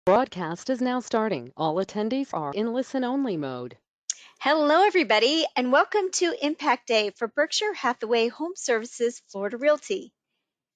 Broadcast is now starting. All attendees are in listen-only mode. Hello, everybody, and welcome to Impact Day for Berkshire Hathaway HomeServices Florida Realty.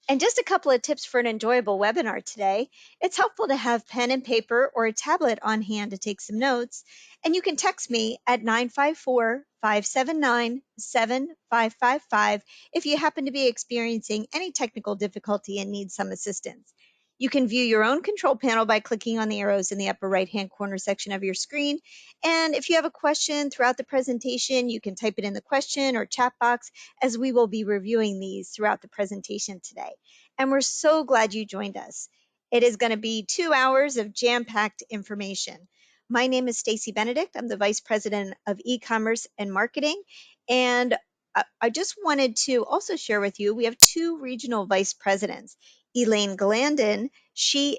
And just a couple of tips for an enjoyable webinar today. It's helpful to have pen and paper or a tablet on hand to take some notes. And you can text me at 954-579-7555 if you happen to be experiencing any technical difficulty and need some assistance. You can view your own control panel by clicking on the arrows in the upper right-hand corner section of your screen. And if you have a question throughout the presentation, you can type it in the question or chat box, as we will be reviewing these throughout the presentation today. And we're so glad you joined us. It is going to be 2 hours of jam-packed information. My name is Stacy Benedict. I'm the Vice President of E-commerce and Marketing. And I just wanted to also share with you, we have two regional vice presidents. Elaine Glandon, she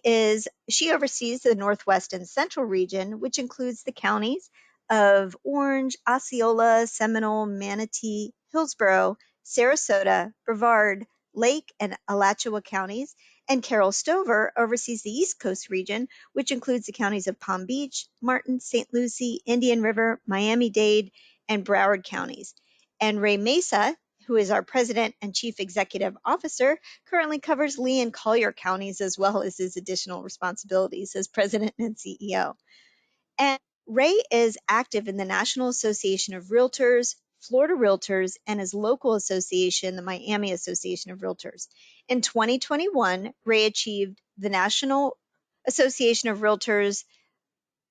oversees the Northwest and Central region, which includes the counties of Orange, Osceola, Seminole, Manatee, Hillsborough, Sarasota, Brevard, Lake, and Alachua counties. And Carol Stover oversees the East Coast region, which includes the counties of Palm Beach, Martin, St. Lucie, Indian River, Miami-Dade, and Broward counties. And Ray Mesa, who is our President and Chief Executive Officer, currently covers Lee and Collier counties, as well as his additional responsibilities as President and CEO. And Ray is active in the National Association of Realtors, Florida Realtors, and his local association, the Miami Association of Realtors. In 2021, Ray achieved the National Association of Realtors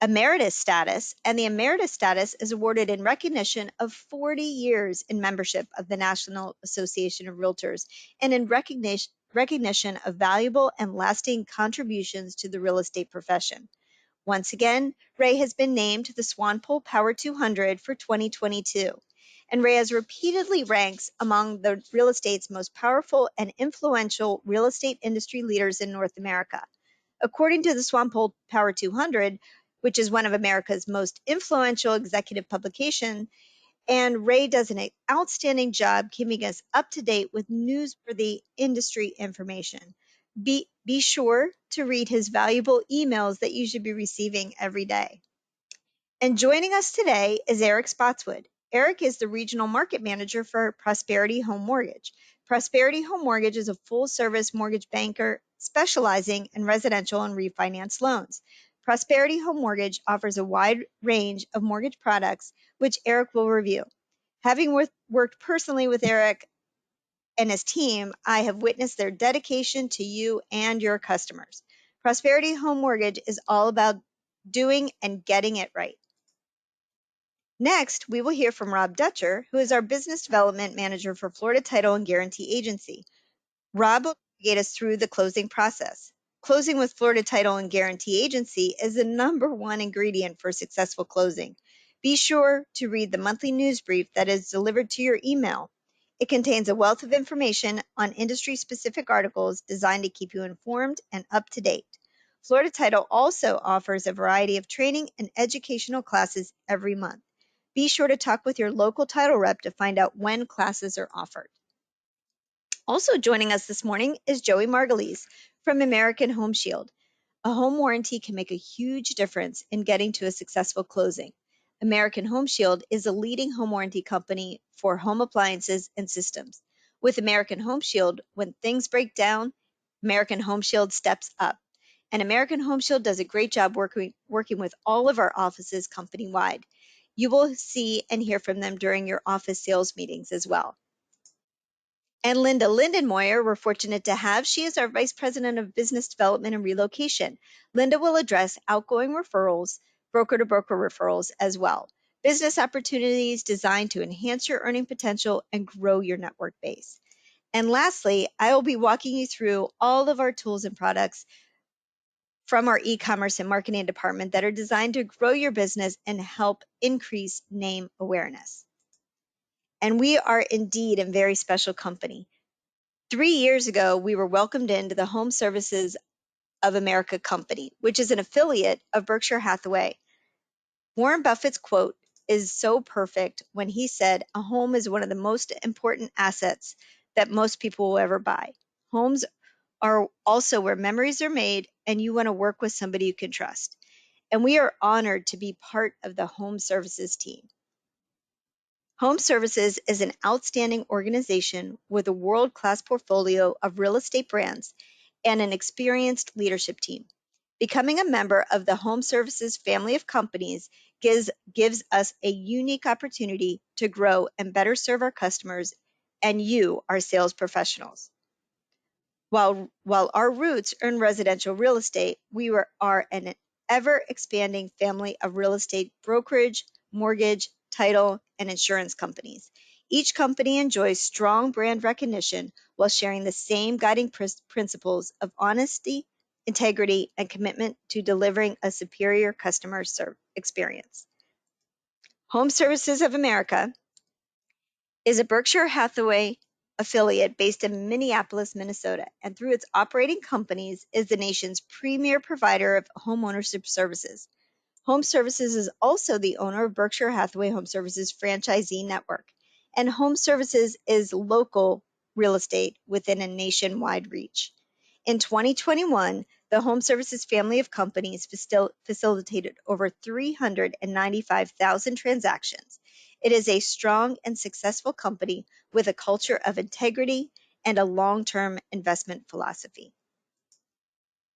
emeritus status, and the emeritus status is awarded in recognition of 40 years in membership of the National Association of Realtors and in recognition of valuable and lasting contributions to the real estate profession. Once again, Ray has been named to the Swanepoel Power 200 for 2022. And Ray has repeatedly ranks among the real estate's most powerful and influential real estate industry leaders in North America. According to the Swanepoel Power 200, which is one of America's most influential executive publications, and Ray does an outstanding job keeping us up to date with newsworthy industry information. Be sure to read his valuable emails that you should be receiving every day. And joining us today is Eric Spotswood. Eric is the Regional Market Manager for Prosperity Home Mortgage. Prosperity Home Mortgage is a full-service mortgage banker specializing in residential and refinance loans. Prosperity Home Mortgage offers a wide range of mortgage products, which Eric will review. Having worked personally with Eric and his team, I have witnessed their dedication to you and your customers. Prosperity Home Mortgage is all about doing and getting it right. Next, we will hear from Rob Dutcher, who is our Business Development Manager for Florida Title and Guarantee Agency. Rob will navigate us through the closing process. Closing with Florida Title and Guarantee Agency is the #1 ingredient for successful closing. Be sure to read the monthly news brief that is delivered to your email. It contains a wealth of information on industry-specific articles designed to keep you informed and up to date. Florida Title also offers a variety of training and educational classes every month. Be sure to talk with your local title rep to find out when classes are offered. Also joining us this morning is Joey Margulies from American Home Shield. A home warranty can make a huge difference in getting to a successful closing. American Home Shield is a leading home warranty company for home appliances and systems. With American Home Shield, when things break down, American Home Shield steps up. And American Home Shield does a great job working with all of our offices company-wide. You will see and hear from them during your office sales meetings as well. And Linda Lindenmoyer, we're fortunate to have. She is our Vice President of Business Development and Relocation. Linda will address outgoing referrals, broker-to-broker referrals as well. Business opportunities designed to enhance your earning potential and grow your network base. And lastly, I will be walking you through all of our tools and products from our e-commerce and marketing department that are designed to grow your business and help increase name awareness. And we are indeed a very special company. 3 years ago, we were welcomed into the Home Services of America company, which is an affiliate of Berkshire Hathaway. Warren Buffett's quote is so perfect when he said, "A home is one of the most important assets that most people will ever buy. Homes are also where memories are made and you want to work with somebody you can trust. And we are honored to be part of the Home Services team. Home Services is an outstanding organization with a world-class portfolio of real estate brands and an experienced leadership team. Becoming a member of the Home Services family of companies gives us a unique opportunity to grow and better serve our customers and you, our sales professionals. While our roots are in residential real estate, are an ever-expanding family of real estate brokerage, mortgage, title, and insurance companies. Each company enjoys strong brand recognition while sharing the same guiding principles of honesty, integrity, and commitment to delivering a superior customer experience. Home Services of America is a Berkshire Hathaway affiliate based in Minneapolis, Minnesota, and through its operating companies is the nation's premier provider of homeownership services. Home Services is also the owner of Berkshire Hathaway HomeServices franchisee network, and Home Services is local real estate within a nationwide reach. In 2021, the Home Services family of companies facilitated over 395,000 transactions. It is a strong and successful company with a culture of integrity and a long-term investment philosophy.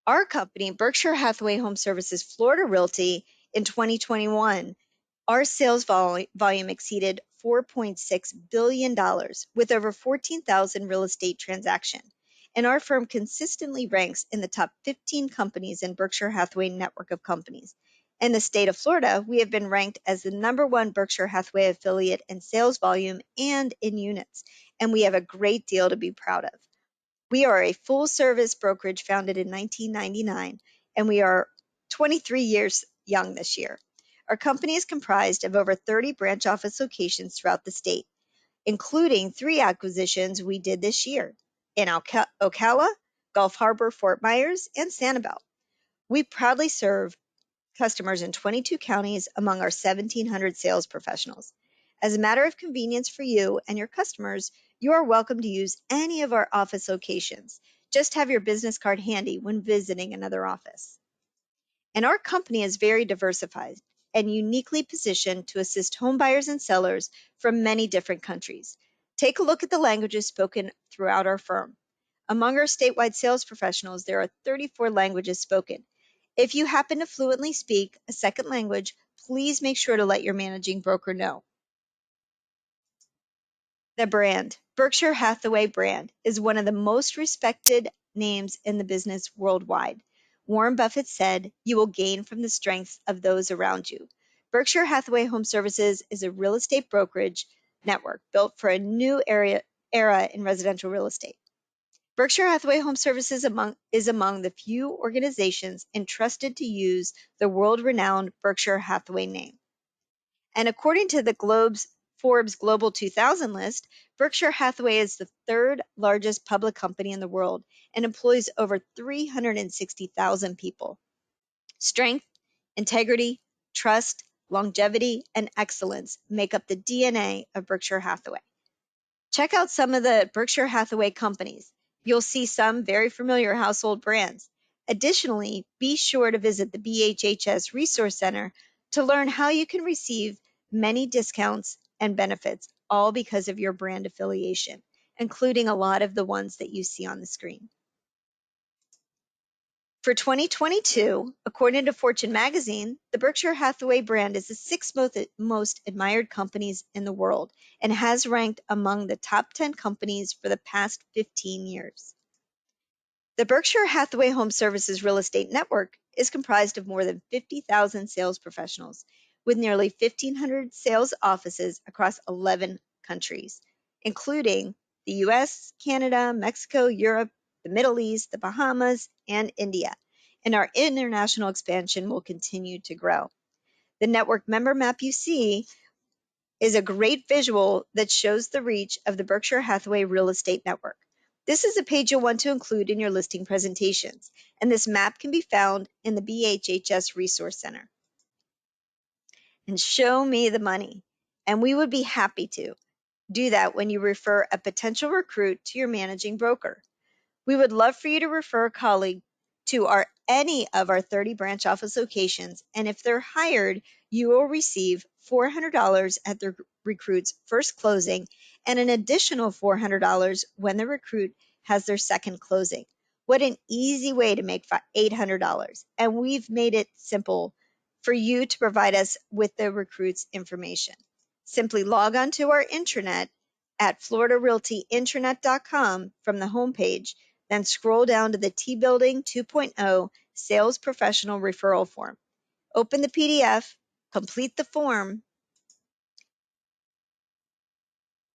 Our company, Berkshire Hathaway HomeServices Florida Realty, in 2021, our sales volume exceeded $4.6 billion with over 14,000 real estate transactions. And our firm consistently ranks in the top 15 companies in Berkshire Hathaway network of companies. In the state of Florida, we have been ranked as the #1 Berkshire Hathaway affiliate in sales volume and in units, and we have a great deal to be proud of. We are a full-service brokerage founded in 1999, and we are 23 years young this year. Our company is comprised of over 30 branch office locations throughout the state, including 3 acquisitions we did this year in Ocala, Gulf Harbor, Fort Myers, and Sanibel. We proudly serve customers in 22 counties among our 1,700 sales professionals. As a matter of convenience for you and your customers, you are welcome to use any of our office locations. Just have your business card handy when visiting another office. And our company is very diversified and uniquely positioned to assist home buyers and sellers from many different countries. Take a look at the languages spoken throughout our firm. Among our statewide sales professionals, there are 34 languages spoken. If you happen to fluently speak a second language, please make sure to let your managing broker know. The brand, Berkshire Hathaway brand, is one of the most respected names in the business worldwide. Warren Buffett said, "You will gain from the strengths of those around you." Berkshire Hathaway Home Services is a real estate brokerage network built for a new era in residential real estate. Berkshire Hathaway Home Services is among the few organizations entrusted to use the world-renowned Berkshire Hathaway name. And according to the Forbes Global 2000 list, Berkshire Hathaway is the 3rd largest public company in the world and employs over 360,000 people. Strength, integrity, trust, longevity, and excellence make up the DNA of Berkshire Hathaway. Check out some of the Berkshire Hathaway companies. You'll see some very familiar household brands. Additionally, be sure to visit the BHHS Resource Center to learn how you can receive many discounts and benefits, all because of your brand affiliation, including a lot of the ones that you see on the screen. For 2022, according to Fortune magazine, the Berkshire Hathaway brand is the 6th most admired companies in the world and has ranked among the top 10 companies for the past 15 years. The Berkshire Hathaway Home Services real estate network is comprised of more than 50,000 sales professionals with nearly 1,500 sales offices across 11 countries, including the US, Canada, Mexico, Europe, the Middle East, the Bahamas, and India. And our international expansion will continue to grow. The network member map you see is a great visual that shows the reach of the Berkshire Hathaway real estate network. This is a page you'll want to include in your listing presentations, and this map can be found in the BHHS Resource Center. And show me the money, and we would be happy to do that when you refer a potential recruit to your managing broker. We would love for you to refer a colleague to any of our 30 branch office locations, and if they're hired, you will receive $400 at the recruit's first closing and an additional $400 when the recruit has their second closing. What an easy way to make $800. And we've made it simple for you to provide us with the recruit's information. Simply log on to our intranet at floridarealtyintranet.com from the homepage, then scroll down to the T-Building 2.0 Sales Professional Referral Form. Open the PDF, complete the form,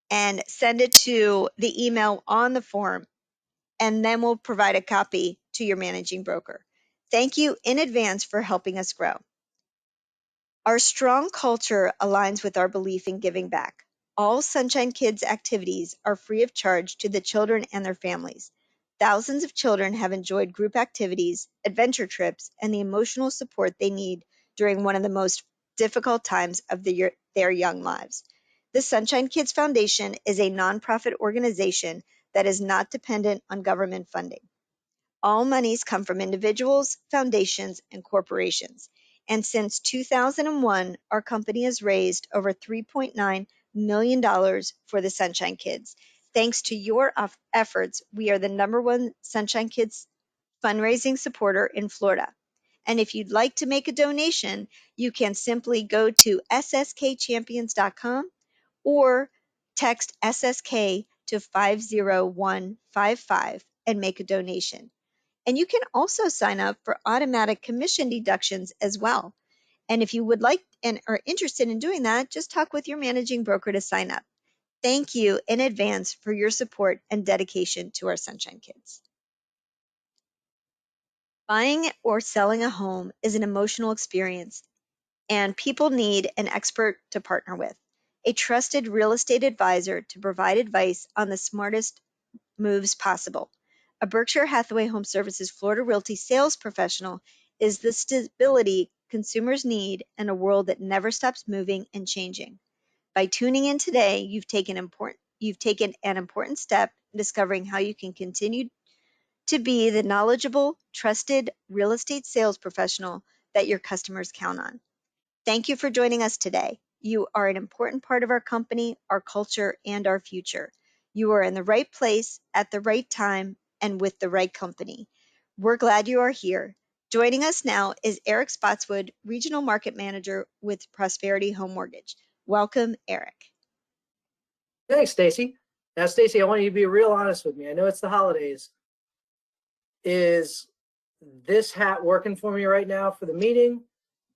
and send it to the email on the form, and then we'll provide a copy to your managing broker. Thank you in advance for helping us grow. Our strong culture aligns with our belief in giving back. All Sunshine Kids activities are free of charge to the children and their families. Thousands of children have enjoyed group activities, adventure trips, and the emotional support they need during one of the most difficult times of their young lives. The Sunshine Kids Foundation is a nonprofit organization that is not dependent on government funding. All monies come from individuals, foundations, and corporations. And since 2001, our company has raised over $3.9 million for the Sunshine Kids. Thanks to your efforts, we are the #1 Sunshine Kids fundraising supporter in Florida. And if you'd like to make a donation, you can simply go to sskchampions.com or text SSK to 50155 and make a donation. And you can also sign up for automatic commission deductions as well. And if you would like and are interested in doing that, just talk with your managing broker to sign up. Thank you in advance for your support and dedication to our Sunshine Kids. Buying or selling a home is an emotional experience, and people need an expert to partner with, a trusted real estate advisor to provide advice on the smartest moves possible. A Berkshire Hathaway HomeServices Florida Realty sales professional is the stability consumers need in a world that never stops moving and changing. By tuning in today, you've taken an important step in discovering how you can continue to be the knowledgeable, trusted real estate sales professional that your customers count on. Thank you for joining us today. You are an important part of our company, our culture, and our future. You are in the right place at the right time and with the right company. We're glad you are here. Joining us now is Eric Spotswood, Regional Market Manager with Prosperity Home Mortgage. Welcome, Eric. Thanks, Stacy. Now, Stacy, I want you to be real honest with me. I know it's the holidays. Is this hat working for me right now for the meeting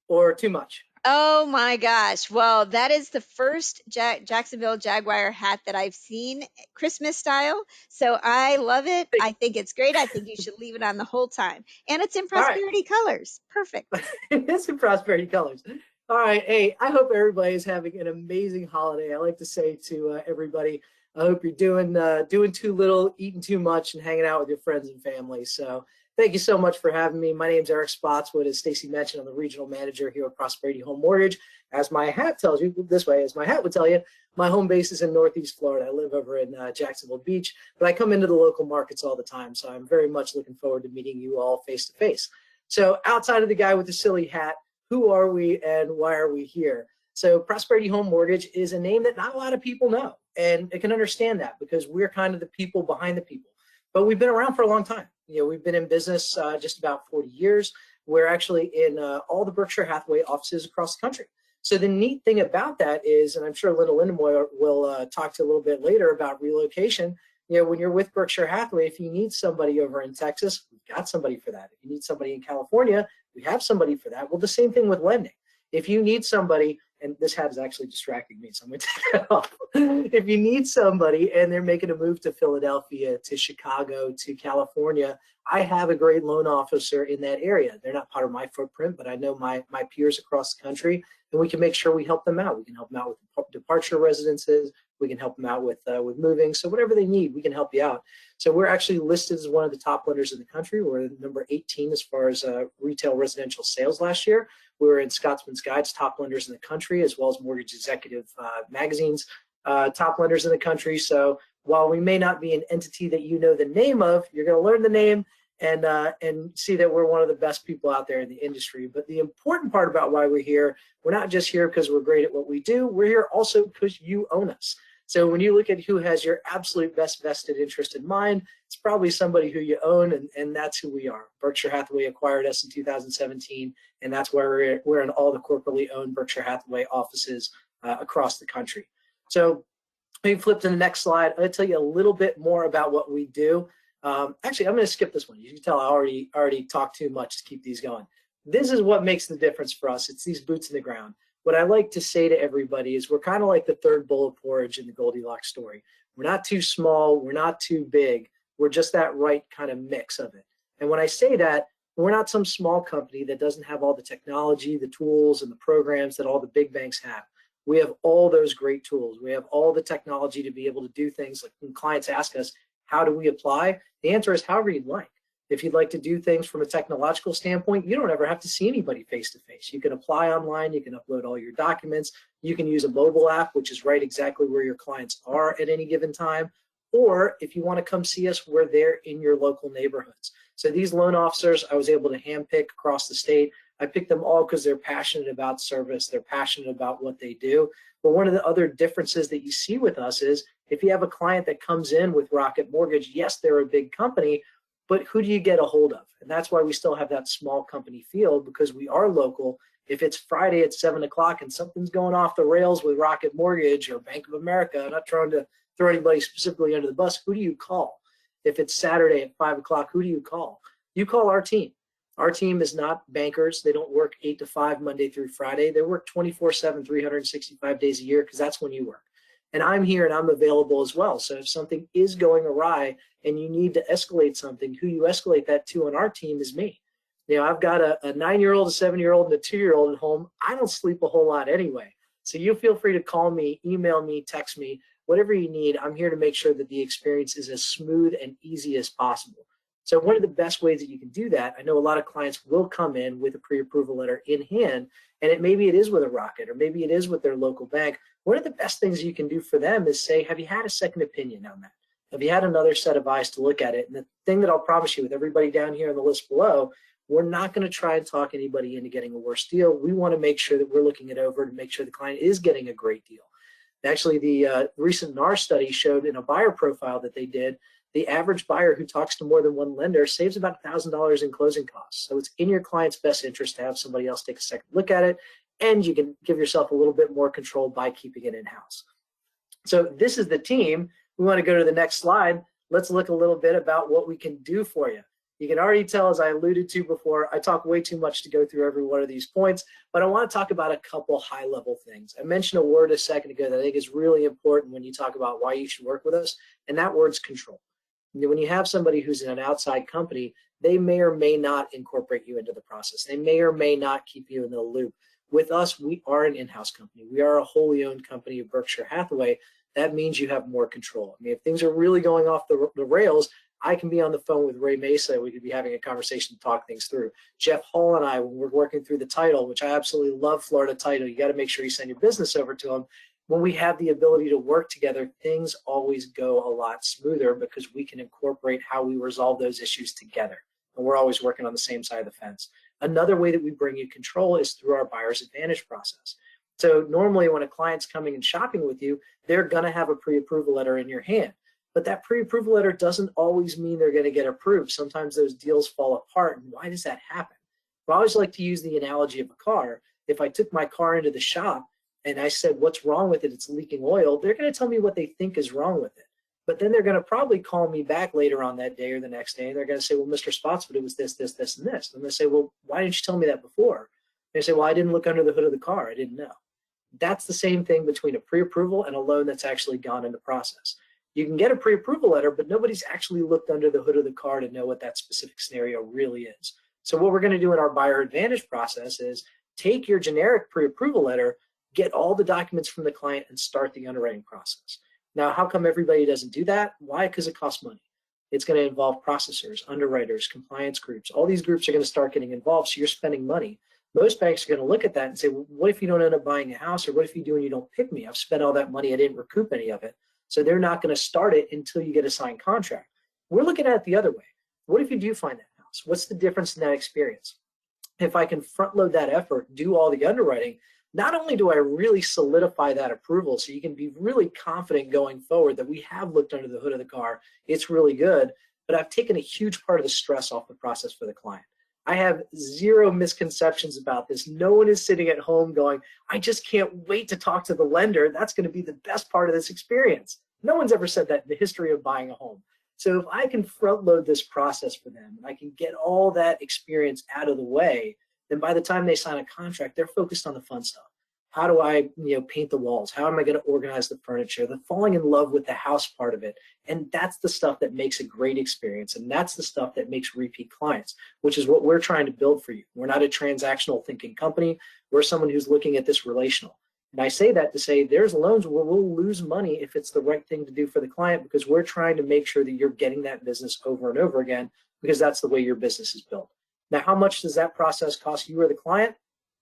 or too much? Oh my gosh. Well, that is the first Jacksonville Jaguar hat that I've seen, Christmas style. So I love it. I think it's great. I think you should leave it on the whole time. And it's in prosperity colors. Perfect. It is in prosperity colors. All right. Hey, I hope everybody is having an amazing holiday. I like to say to everybody, I hope you're doing too little, eating too much, and hanging out with your friends and family. So thank you so much for having me. My name is Eric Spotswood. As Stacy mentioned, I'm the regional manager here at Prosperity Home Mortgage. As my hat tells you, this way, as my hat would tell you, my home base is in Northeast Florida. I live over in Jacksonville Beach, but I come into the local markets all the time. So I'm very much looking forward to meeting you all face to face. So outside of the guy with the silly hat, who are we and why are we here? So Prosperity Home Mortgage is a name that not a lot of people know, and I can understand that because we're kind of the people behind the people. But we've been around for a long time. You know, we've been in business just about 40 years. We're actually in all the Berkshire Hathaway offices across the country. So the neat thing about that is, and I'm sure Linda Lindemoy will talk to you a little bit later about relocation. You know, when you're with Berkshire Hathaway, if you need somebody over in Texas, we've got somebody for that. If you need somebody in California, we have somebody for that. Well, the same thing with lending. If you need somebody, and this hat is actually distracting me, so I'm going to take it off. If you need somebody and they're making a move to Philadelphia, to Chicago, to California, I have a great loan officer in that area. They're not part of my footprint, but I know my peers across the country, and we can make sure we help them out. We can help them out with departure residences. We can help them out with moving. So whatever they need, we can help you out. So we're actually listed as one of the top lenders in the country. We're number 18 as far as retail residential sales last year. We were in Scotsman's Guide's top lenders in the country, as well as Mortgage Executive Magazine's top lenders in the country. So while we may not be an entity that you know the name of, you're going to learn the name and see that we're one of the best people out there in the industry. But the important part about why we're here, we're not just here because we're great at what we do. We're here also because you own us. So when you look at who has your absolute best vested interest in mind, it's probably somebody who you own, and that's who we are. Berkshire Hathaway acquired us in 2017, and that's where we're in all the corporately owned Berkshire Hathaway offices across the country. So maybe flip to the next slide. I'm going to tell you a little bit more about what we do. Actually, I'm going to skip this one. You can tell I already talked too much to keep these going. This is what makes the difference for us. It's these boots in the ground. What I like to say to everybody is we're kind of like the third bowl of porridge in the Goldilocks story. We're not too small. We're not too big. We're just that right kind of mix of it. And when I say that, we're not some small company that doesn't have all the technology, the tools, and the programs that all the big banks have. We have all those great tools. We have all the technology to be able to do things. Like when clients ask us, how do we apply? The answer is however you'd like. If you'd like to do things from a technological standpoint, you don't ever have to see anybody face to face. You can apply online, you can upload all your documents, you can use a mobile app, which is right exactly where your clients are at any given time. Or if you want to come see us, we're there in your local neighborhoods. So these loan officers, I was able to handpick across the state. I picked them all because they're passionate about service, they're passionate about what they do. But one of the other differences that you see with us is if you have a client that comes in with Rocket Mortgage, yes, they're a big company, but who do you get a hold of? And that's why we still have that small company feel, because we are local. If it's Friday at 7 o'clock and something's going off the rails with Rocket Mortgage or Bank of America, I'm not trying to throw anybody specifically under the bus, who do you call? If it's Saturday at 5 o'clock, who do you call? You call our team. Our team is not bankers. They don't work 8 to 5 Monday through Friday. They work 24/7, 365 days a year, because that's when you work. And I'm here and I'm available as well. So if something is going awry and you need to escalate something, who you escalate that to on our team is me. You know, I've got a 9-year-old, a 7-year-old, and a 2-year-old at home. I don't sleep a whole lot anyway. So you feel free to call me, email me, text me, whatever you need. I'm here to make sure that the experience is as smooth and easy as possible. So one of the best ways that you can do that, I know a lot of clients will come in with a pre-approval letter in hand, and maybe it is with a Rocket, or maybe it is with their local bank. One of the best things you can do for them is say, have you had a second opinion on that? Have you had another set of eyes to look at it? And the thing that I'll promise you with everybody down here on the list below, we're not going to try and talk anybody into getting a worse deal. We want to make sure that we're looking it over to make sure the client is getting a great deal. Actually, the recent NAR study showed in a buyer profile that they did, the average buyer who talks to more than one lender saves about $1,000 in closing costs. So it's in your client's best interest to have somebody else take a second look at it, and you can give yourself a little bit more control by keeping it in-house. So this is the team. We want to go to the next slide. Let's look a little bit about what we can do for you. You can already tell, as I alluded to before, I talk way too much to go through every one of these points, but I want to talk about a couple high-level things. I mentioned a word a second ago that I think is really important when you talk about why you should work with us, and that word's control. When you have somebody who's in an outside company, they may or may not incorporate you into the process. They may or may not keep you in the loop. With us, we are an in-house company. We are a wholly owned company of Berkshire Hathaway. That means you have more control. I mean, if things are really going off the rails, I can be on the phone with Ray Mesa. We could be having a conversation to talk things through. Jeff Hall and I, when we're working through the title, which I absolutely love Florida Title, you got to make sure you send your business over to them. When we have the ability to work together, things always go a lot smoother because we can incorporate how we resolve those issues together. And we're always working on the same side of the fence. Another way that we bring you control is through our buyer's advantage process. So normally when a client's coming and shopping with you, they're going to have a pre-approval letter in your hand. But that pre-approval letter doesn't always mean they're going to get approved. Sometimes those deals fall apart. And why does that happen? Well, I always like to use the analogy of a car. If I took my car into the shop and I said, what's wrong with it? It's leaking oil. They're going to tell me what they think is wrong with it. But then they're going to probably call me back later on that day or the next day. And they're going to say, well, Mr. Spotswood, it was this, this, this, and this. And they say, well, why didn't you tell me that before? They say, well, I didn't look under the hood of the car. I didn't know. That's the same thing between a pre-approval and a loan that's actually gone into process. You can get a pre-approval letter, but nobody's actually looked under the hood of the car to know what that specific scenario really is. So what we're going to do in our buyer advantage process is take your generic pre-approval letter, get all the documents from the client, and start the underwriting process. Now, how come everybody doesn't do that? Why? Because it costs money. It's going to involve processors, underwriters, compliance groups. All these groups are going to start getting involved, so you're spending money. Most banks are going to look at that and say, well, what if you don't end up buying a house, or what if you do and you don't pick me? I've spent all that money, I didn't recoup any of it. So they're not going to start it until you get a signed contract. We're looking at it the other way. What if you do find that house? What's the difference in that experience? If I can front load that effort, do all the underwriting, not only do I really solidify that approval so you can be really confident going forward that we have looked under the hood of the car, it's really good, but I've taken a huge part of the stress off the process for the client. I have zero misconceptions about this. No one is sitting at home going, I just can't wait to talk to the lender. That's going to be the best part of this experience. No one's ever said that in the history of buying a home. So if I can front load this process for them and I can get all that experience out of the way, then by the time they sign a contract, they're focused on the fun stuff. How do I, paint the walls? How am I going to organize the furniture? The falling in love with the house part of it. And that's the stuff that makes a great experience. And that's the stuff that makes repeat clients, which is what we're trying to build for you. We're not a transactional thinking company. We're someone who's looking at this relational. And I say that to say there's loans where we'll lose money if it's the right thing to do for the client, because we're trying to make sure that you're getting that business over and over again, because that's the way your business is built. Now, how much does that process cost you or the client?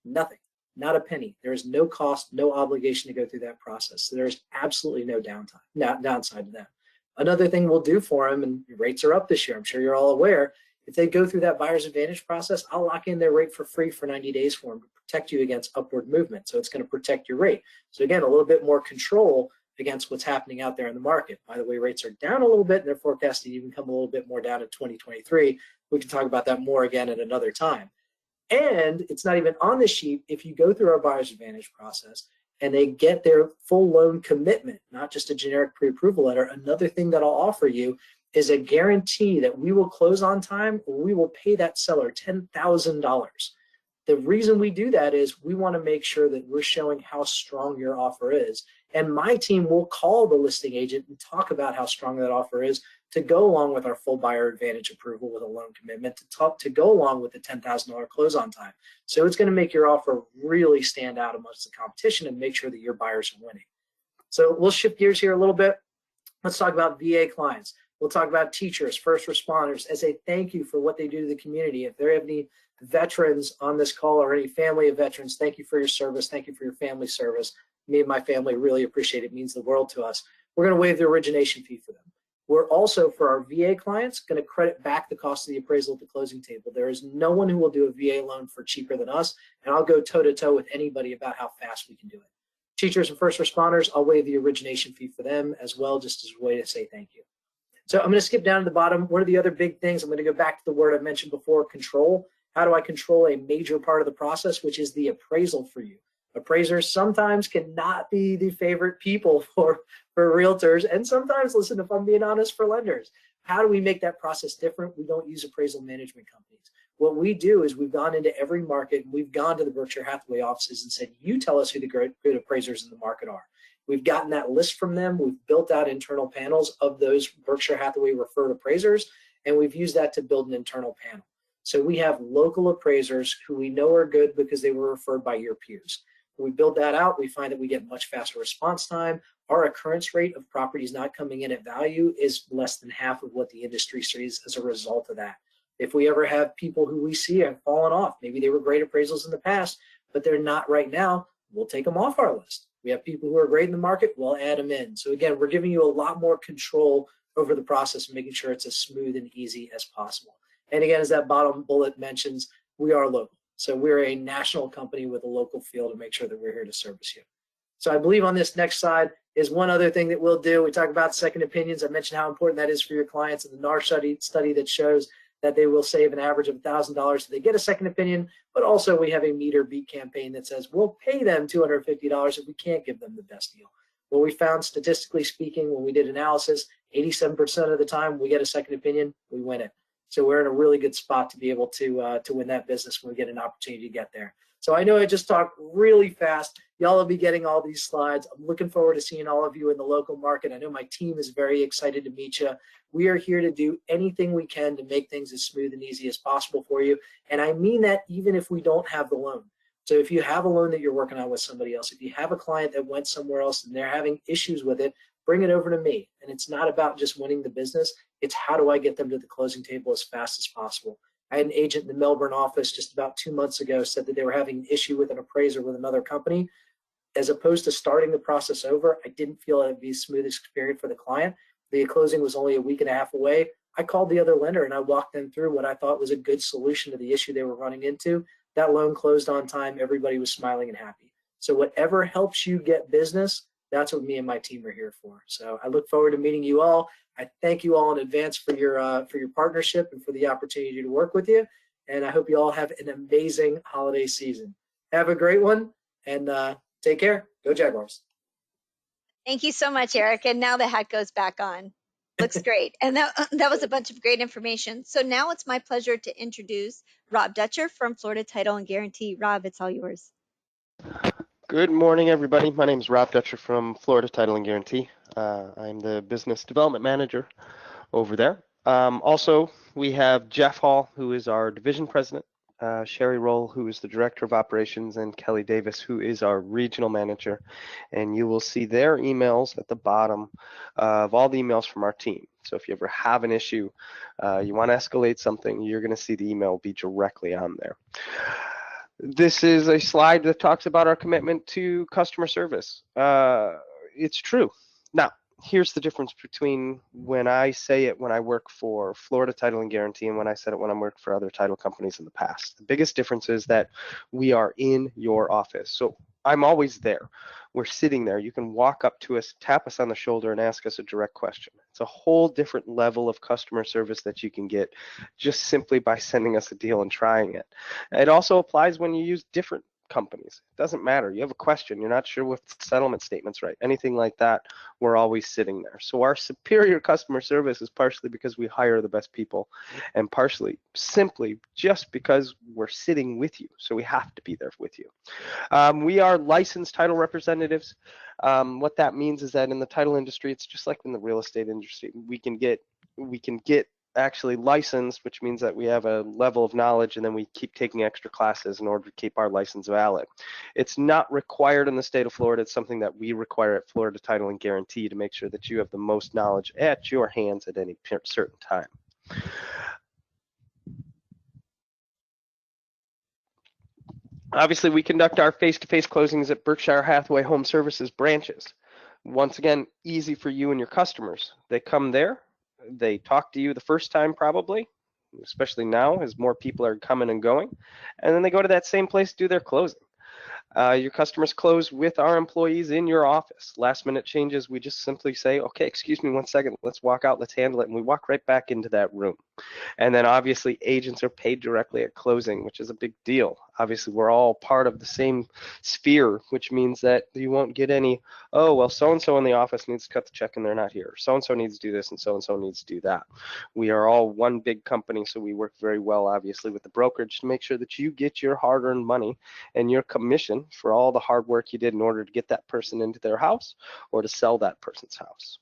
Nothing, not a penny. There is no cost, no obligation to go through that process. So there's absolutely no downside to that. Another thing we'll do for them, and rates are up this year, I'm sure you're all aware, if they go through that buyer's advantage process, I'll lock in their rate for free for 90 days for them to protect you against upward movement. So it's going to protect your rate. So again, a little bit more control against what's happening out there in the market. By the way, rates are down a little bit, and they're forecasted to even come a little bit more down in 2023. We can talk about that more again at another time. And it's not even on the sheet. If you go through our buyer's advantage process and they get their full loan commitment, not just a generic pre-approval letter, another thing that I'll offer you is a guarantee that we will close on time, or we will pay that seller $10,000. The reason we do that is we want to make sure that we're showing how strong your offer is. And my team will call the listing agent and talk about how strong that offer is to go along with our full buyer advantage approval with a loan commitment, to go along with the $10,000 close on time. So it's going to make your offer really stand out amongst the competition and make sure that your buyers are winning. So we'll shift gears here a little bit. Let's talk about VA clients. We'll talk about teachers, first responders, as a thank you for what they do to the community. If there are any veterans on this call or any family of veterans, thank you for your service. Thank you for your family service. Me and my family really appreciate it. It means the world to us. We're going to waive the origination fee for them. We're also, for our VA clients, going to credit back the cost of the appraisal at the closing table. There is no one who will do a VA loan for cheaper than us, and I'll go toe-to-toe with anybody about how fast we can do it. Teachers and first responders, I'll waive the origination fee for them as well, just as a way to say thank you. So I'm going to skip down to the bottom. What are the other big things? I'm going to go back to the word I mentioned before, control. How do I control a major part of the process, which is the appraisal for you? Appraisers sometimes cannot be the favorite people for realtors, and sometimes, listen, if I'm being honest, for lenders. How do we make that process different? We don't use appraisal management companies. What we do is we've gone into every market, and we've gone to the Berkshire Hathaway offices and said, you tell us who the good appraisers in the market are. We've gotten that list from them. We've built out internal panels of those Berkshire Hathaway referred appraisers, and we've used that to build an internal panel. So we have local appraisers who we know are good because they were referred by your peers. When we build that out, we find that we get much faster response time. Our occurrence rate of properties not coming in at value is less than half of what the industry sees as a result of that. If we ever have people who we see have fallen off, maybe they were great appraisals in the past, but they're not right now, we'll take them off our list. We have people who are great in the market, we'll add them in. So again, we're giving you a lot more control over the process and making sure it's as smooth and easy as possible. And again, as that bottom bullet mentions, we are local. So we're a national company with a local feel to make sure that we're here to service you. So I believe on this next slide is one other thing that we'll do. We talk about second opinions. I mentioned how important that is for your clients, and the NAR study that shows that they will save an average of $1,000 if they get a second opinion. But also we have a meet or beat campaign that says we'll pay them $250 if we can't give them the best deal. Well, we found, statistically speaking, when we did analysis, 87% of the time we get a second opinion, we win it. So we're in a really good spot to be able to win that business when we get an opportunity to get there. So I know I just talked really fast. Y'all will be getting all these slides. I'm looking forward to seeing all of you in the local market. I know my team is very excited to meet you. We are here to do anything we can to make things as smooth and easy as possible for you. And I mean that even if we don't have the loan. So if you have a loan that you're working on with somebody else, if you have a client that went somewhere else and they're having issues with it, bring it over to me. And it's not about just winning the business. It's how do I get them to the closing table as fast as possible. I had an agent in the Melbourne office just about 2 months ago said that they were having an issue with an appraiser with another company. as opposed to starting the process over, I didn't feel it would be a smooth experience for the client. The closing was only a week and a half away. I called the other lender and I walked them through what I thought was a good solution to the issue they were running into. That loan closed on time. Everybody was smiling and happy. So whatever helps you get business, that's what me and my team are here for. So I look forward to meeting you all. I thank you all in advance for your partnership and for the opportunity to work with you. And I hope you all have an amazing holiday season. Have a great one and take care. Go Jaguars. Thank you so much, Eric. And now the hat goes back on. Looks great. And that was a bunch of great information. So now it's my pleasure to introduce Rob Dutcher from Florida Title and Guarantee. Rob, it's all yours. Good morning, everybody. My name is Rob Dutcher from Florida Title and Guarantee. I'm the business development manager over there. Also, we have Jeff Hall, who is our division president, Sherry Roll, who is the director of operations, and Kelly Davis, who is our regional manager. And you will see their emails at the bottom of all the emails from our team. So if you ever have an issue, you want to escalate something, you're going to see the email be directly on there. This is a slide that talks about our commitment to customer service. It's true. Now, here's the difference between when I say it when I work for Florida Title and Guarantee and when I said it when I worked for other title companies in the past. The biggest difference is that we are in your office. So I'm always there. We're sitting there. You can walk up to us, tap us on the shoulder, and ask us a direct question. It's a whole different level of customer service that you can get just simply by sending us a deal and trying it. It also applies when you use different companies. It doesn't matter. You have a question, you're not sure what settlement statement's right, anything like that, we're always sitting there. So our superior customer service is partially because we hire the best people and partially simply just because we're sitting with you. So we have to be there with you. We are licensed title representatives. What that means is that in the title industry, it's just like in the real estate industry. We can get actually licensed, which means that we have a level of knowledge and then we keep taking extra classes in order to keep our license valid. It's not required in the state of Florida. It's something that we require at Florida Title and Guarantee to make sure that you have the most knowledge at your hands at any certain time. Obviously, we conduct our face-to-face closings at Berkshire Hathaway HomeServices branches. Once again, easy for you and your customers. They come there, they talk to you the first time probably, especially now as more people are coming and going, and then they go to that same place to do their closing. Your customers close with our employees in your office. Last minute changes, we just simply say, okay, excuse me 1 second, let's walk out, let's handle it, and we walk right back into that room. And then obviously agents are paid directly at closing, which is a big deal. Obviously, we're all part of the same sphere, which means that you won't get any, oh, well, so-and-so in the office needs to cut the check and they're not here. So-and-so needs to do this and so-and-so needs to do that. We are all one big company, so we work very well, obviously, with the brokerage to make sure that you get your hard-earned money and your commission for all the hard work you did in order to get that person into their house or to sell that person's house.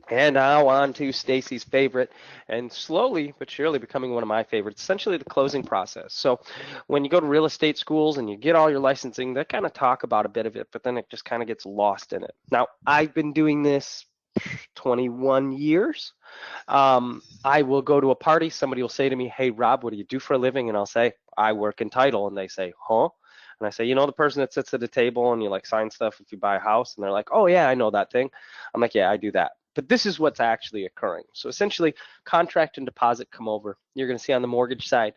And now on to Stacy's favorite, and slowly but surely becoming one of my favorites, essentially the closing process. So when you go to real estate schools and you get all your licensing, they kind of talk about a bit of it, but then it just kind of gets lost in it. Now, I've been doing this 21 years. I will go to a party, somebody will say to me, hey, Rob, what do you do for a living? And I'll say, I work in title. And they say, huh? And I say, you know, the person that sits at a table and you like sign stuff if you buy a house? And they're like, oh yeah, I know that thing. I'm like, yeah, I do that. But this is what's actually occurring. So essentially, contract and deposit come over. You're going to see on the mortgage side,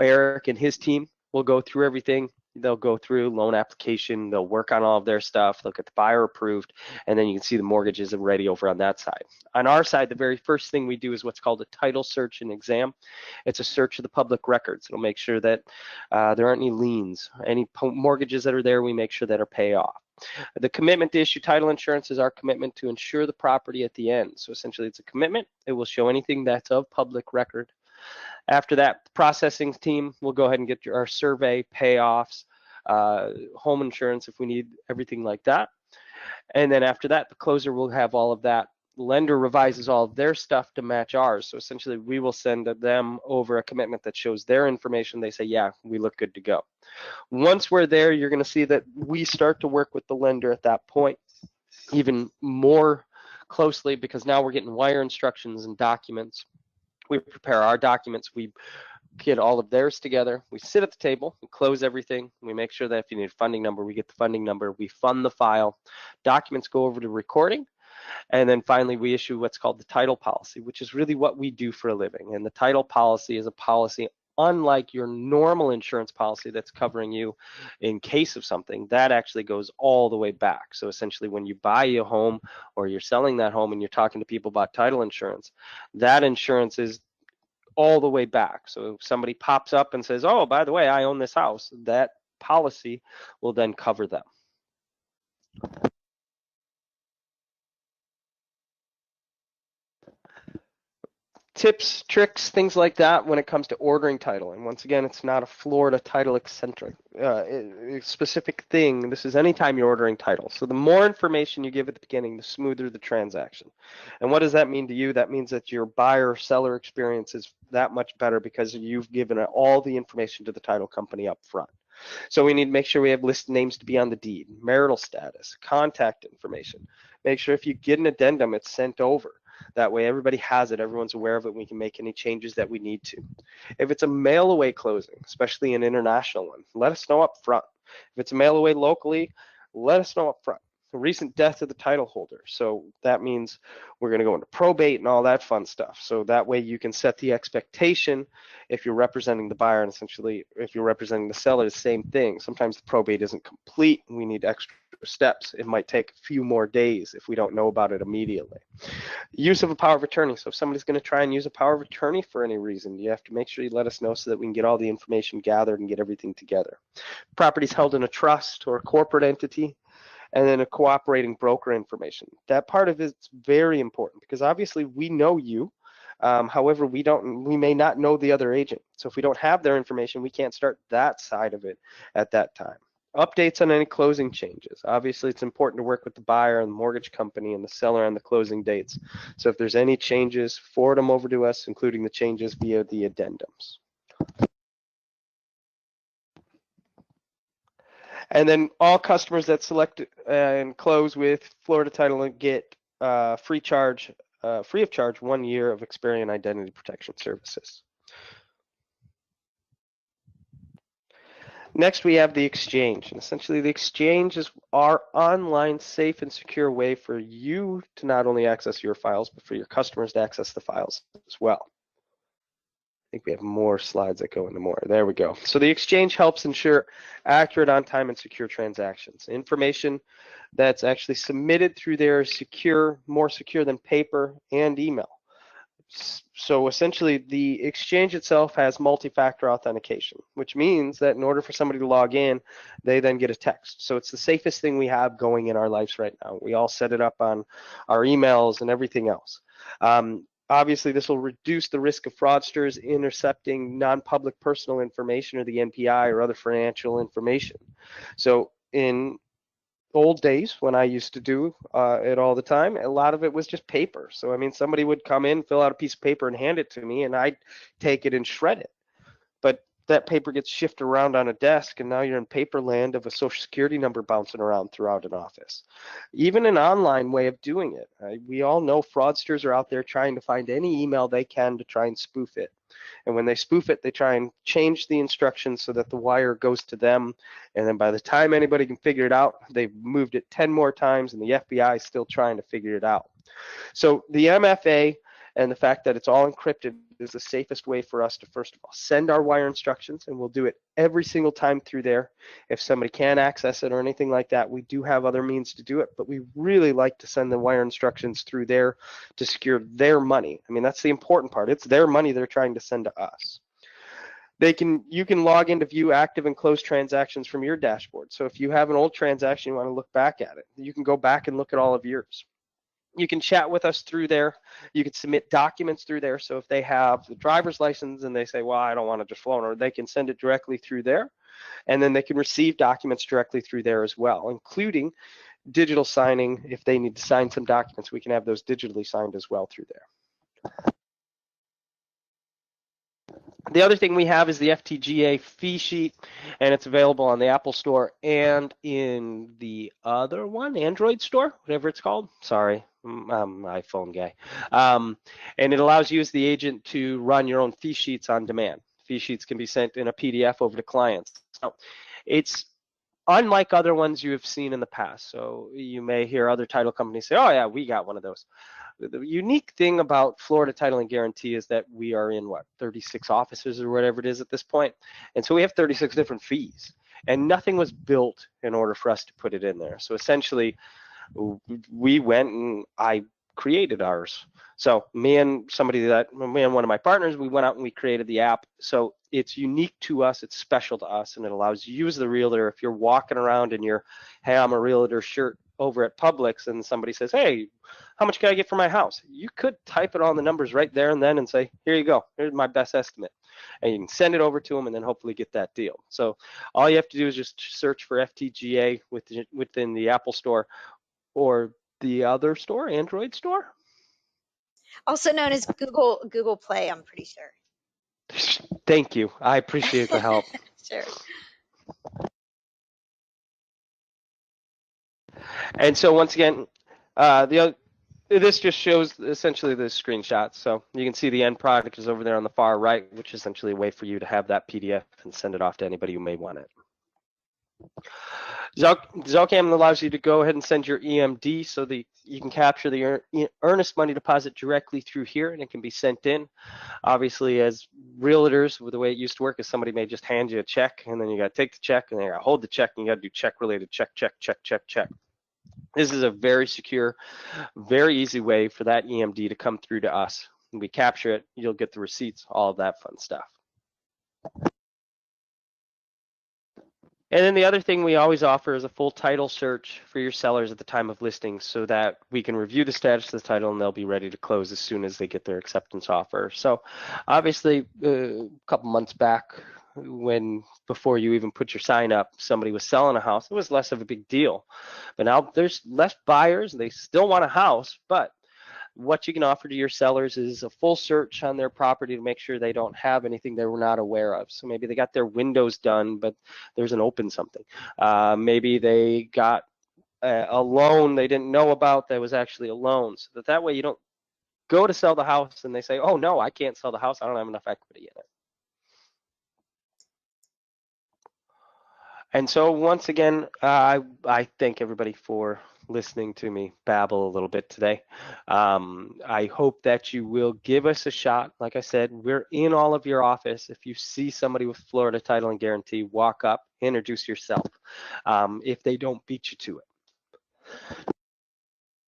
Eric and his team will go through everything. They'll go through loan application. They'll work on all of their stuff. They'll get the buyer approved. And then you can see the mortgages are ready over on that side. On our side, the very first thing we do is what's called a title search and exam. It's a search of the public records. It'll make sure that there aren't any liens. Any mortgages that are there, we make sure that are paid off. The commitment to issue title insurance is our commitment to insure the property at the end. So essentially, it's a commitment. It will show anything that's of public record. After that, the processing team will go ahead and get our survey, payoffs, home insurance if we need everything like that. And then after that, the closer will have all of that. The lender revises all of their stuff to match ours. So essentially, we will send them over a commitment that shows their information. They say, yeah, we look good to go. Once we're there, you're going to see that we start to work with the lender at that point even more closely, because now we're getting wire instructions and documents. We prepare our documents. We get all of theirs together. We sit at the table, we close everything. We make sure that if you need a funding number, we get the funding number. We fund the file. Documents go over to recording. And then finally, we issue what's called the title policy, which is really what we do for a living. And the title policy is a policy unlike your normal insurance policy that's covering you in case of something. That actually goes all the way back. So essentially, when you buy a home or you're selling that home and you're talking to people about title insurance, that insurance is all the way back. So if somebody pops up and says, oh, by the way, I own this house, that policy will then cover them. Tips, tricks, things like that when it comes to ordering title. And once again, it's not a Florida title eccentric specific thing. This is anytime you're ordering title. So the more information you give at the beginning, the smoother the transaction. And what does that mean to you? That means that your buyer or seller experience is that much better because you've given all the information to the title company up front. So we need to make sure we have list names to be on the deed, marital status, contact information. Make sure if you get an addendum, it's sent over. That way everybody has it, everyone's aware of it, we can make any changes that we need to. If it's a mail away closing, especially an international one, let us know up front. If it's a mail away locally, let us know up front. The recent death of the title holder. So that means we're going to go into probate and all that fun stuff. So that way you can set the expectation if you're representing the buyer, and essentially if you're representing the seller, the same thing. Sometimes the probate isn't complete and we need extra steps. It might take a few more days if we don't know about it immediately. Use of a power of attorney. So if somebody's going to try and use a power of attorney for any reason, you have to make sure you let us know so that we can get all the information gathered and get everything together. Property's held in a trust or a corporate entity, and then a cooperating broker information. That part of it's very important because obviously we know you. However, we may not know the other agent. So if we don't have their information, we can't start that side of it at that time. Updates on any closing changes. Obviously, it's important to work with the buyer and the mortgage company and the seller on the closing dates. So if there's any changes, forward them over to us, including the changes via the addendums. And then all customers that select and close with Florida Title get free of charge 1 year of Experian Identity Protection Services. Next, we have the exchange. And essentially, the exchange is our online, safe, and secure way for you to not only access your files, but for your customers to access the files as well. I think we have more slides that go into more. There we go. So the exchange helps ensure accurate, on-time, and secure transactions. Information that's actually submitted through there is secure, more secure than paper and email. So essentially, the exchange itself has multi-factor authentication, which means that in order for somebody to log in, they then get a text. So it's the safest thing we have going in our lives right now. We all set it up on our emails and everything else. Obviously, this will reduce the risk of fraudsters intercepting non-public personal information or the NPI or other financial information. So in old days when I used to do it all the time, a lot of it was just paper. So I mean, somebody would come in, fill out a piece of paper and hand it to me, and I'd take it and shred it. But that paper gets shifted around on a desk, and now you're in paper land of a social security number bouncing around throughout an office. Even an online way of doing it. We all know fraudsters are out there trying to find any email they can to try and spoof it. And when they spoof it, they try and change the instructions so that the wire goes to them. And then by the time anybody can figure it out, they've moved it 10 more times, and the FBI is still trying to figure it out. So the MFA and the fact that it's all encrypted is the safest way for us to, first of all, send our wire instructions, and we'll do it every single time through there. If somebody can't access it or anything like that, we do have other means to do it, but we really like to send the wire instructions through there to secure their money. I mean, that's the important part. It's their money they're trying to send to us. You can log in to view active and closed transactions from your dashboard. So if you have an old transaction, you want to look back at it, you can go back and look at all of yours. You can chat with us through there. You can submit documents through there. So if they have the driver's license and they say, well, I don't want to just phone, or they can send it directly through there. And then they can receive documents directly through there as well, including digital signing. If they need to sign some documents, we can have those digitally signed as well through there. The other thing we have is the FTGA fee sheet, and it's available on the Apple Store and in the other one, Android Store, whatever it's called. Sorry, I'm an iPhone guy. And it allows you as the agent to run your own fee sheets on demand. Fee sheets can be sent in a PDF over to clients. So it's unlike other ones you have seen in the past. So you may hear other title companies say, oh yeah, we got one of those. The unique thing about Florida Title and Guarantee is that we are in 36 offices or whatever it is at this point. And so we have 36 different fees, and nothing was built in order for us to put it in there. So essentially we went and I created ours. So me and one of my partners, we went out and we created the app. So it's unique to us, it's special to us, and it allows you as the realtor, if you're walking around in your, hey, I'm a realtor shirt over at Publix, and somebody says, hey, how much can I get for my house? You could type it on the numbers right there and then and say, here you go, here's my best estimate. And you can send it over to them and then hopefully get that deal. So all you have to do is just search for FTGA within the Apple Store or the other store, Android store. Also known as Google Play, I'm pretty sure. Thank you. I appreciate the help. Sure. And so once again, this just shows essentially the screenshots. So you can see the end product is over there on the far right, which is essentially a way for you to have that PDF and send it off to anybody who may want it. Zelcam allows you to go ahead and send your EMD so that you can capture the earnest money deposit directly through here, and it can be sent in. Obviously, as realtors, the way it used to work is somebody may just hand you a check, and then you got to take the check, and then you got to hold the check, and you got to do check-related check. This is a very secure, very easy way for that EMD to come through to us. When we capture it, you'll get the receipts, all of that fun stuff. And then the other thing we always offer is a full title search for your sellers at the time of listing so that we can review the status of the title and they'll be ready to close as soon as they get their acceptance offer. So obviously a couple months back, before you even put your sign up, somebody was selling a house, it was less of a big deal. But now there's less buyers, they still want a house, but what you can offer to your sellers is a full search on their property to make sure they don't have anything they were not aware of. So maybe they got their windows done, but there's an open something. Maybe they got a loan they didn't know about that was actually a loan. So that way you don't go to sell the house and they say, oh no, I can't sell the house, I don't have enough equity in it. And so once again, I thank everybody for listening to me babble a little bit today. I hope that you will give us a shot. Like I said, we're in all of your office. If you see somebody with Florida Title and Guarantee, walk up, introduce yourself, if they don't beat you to it.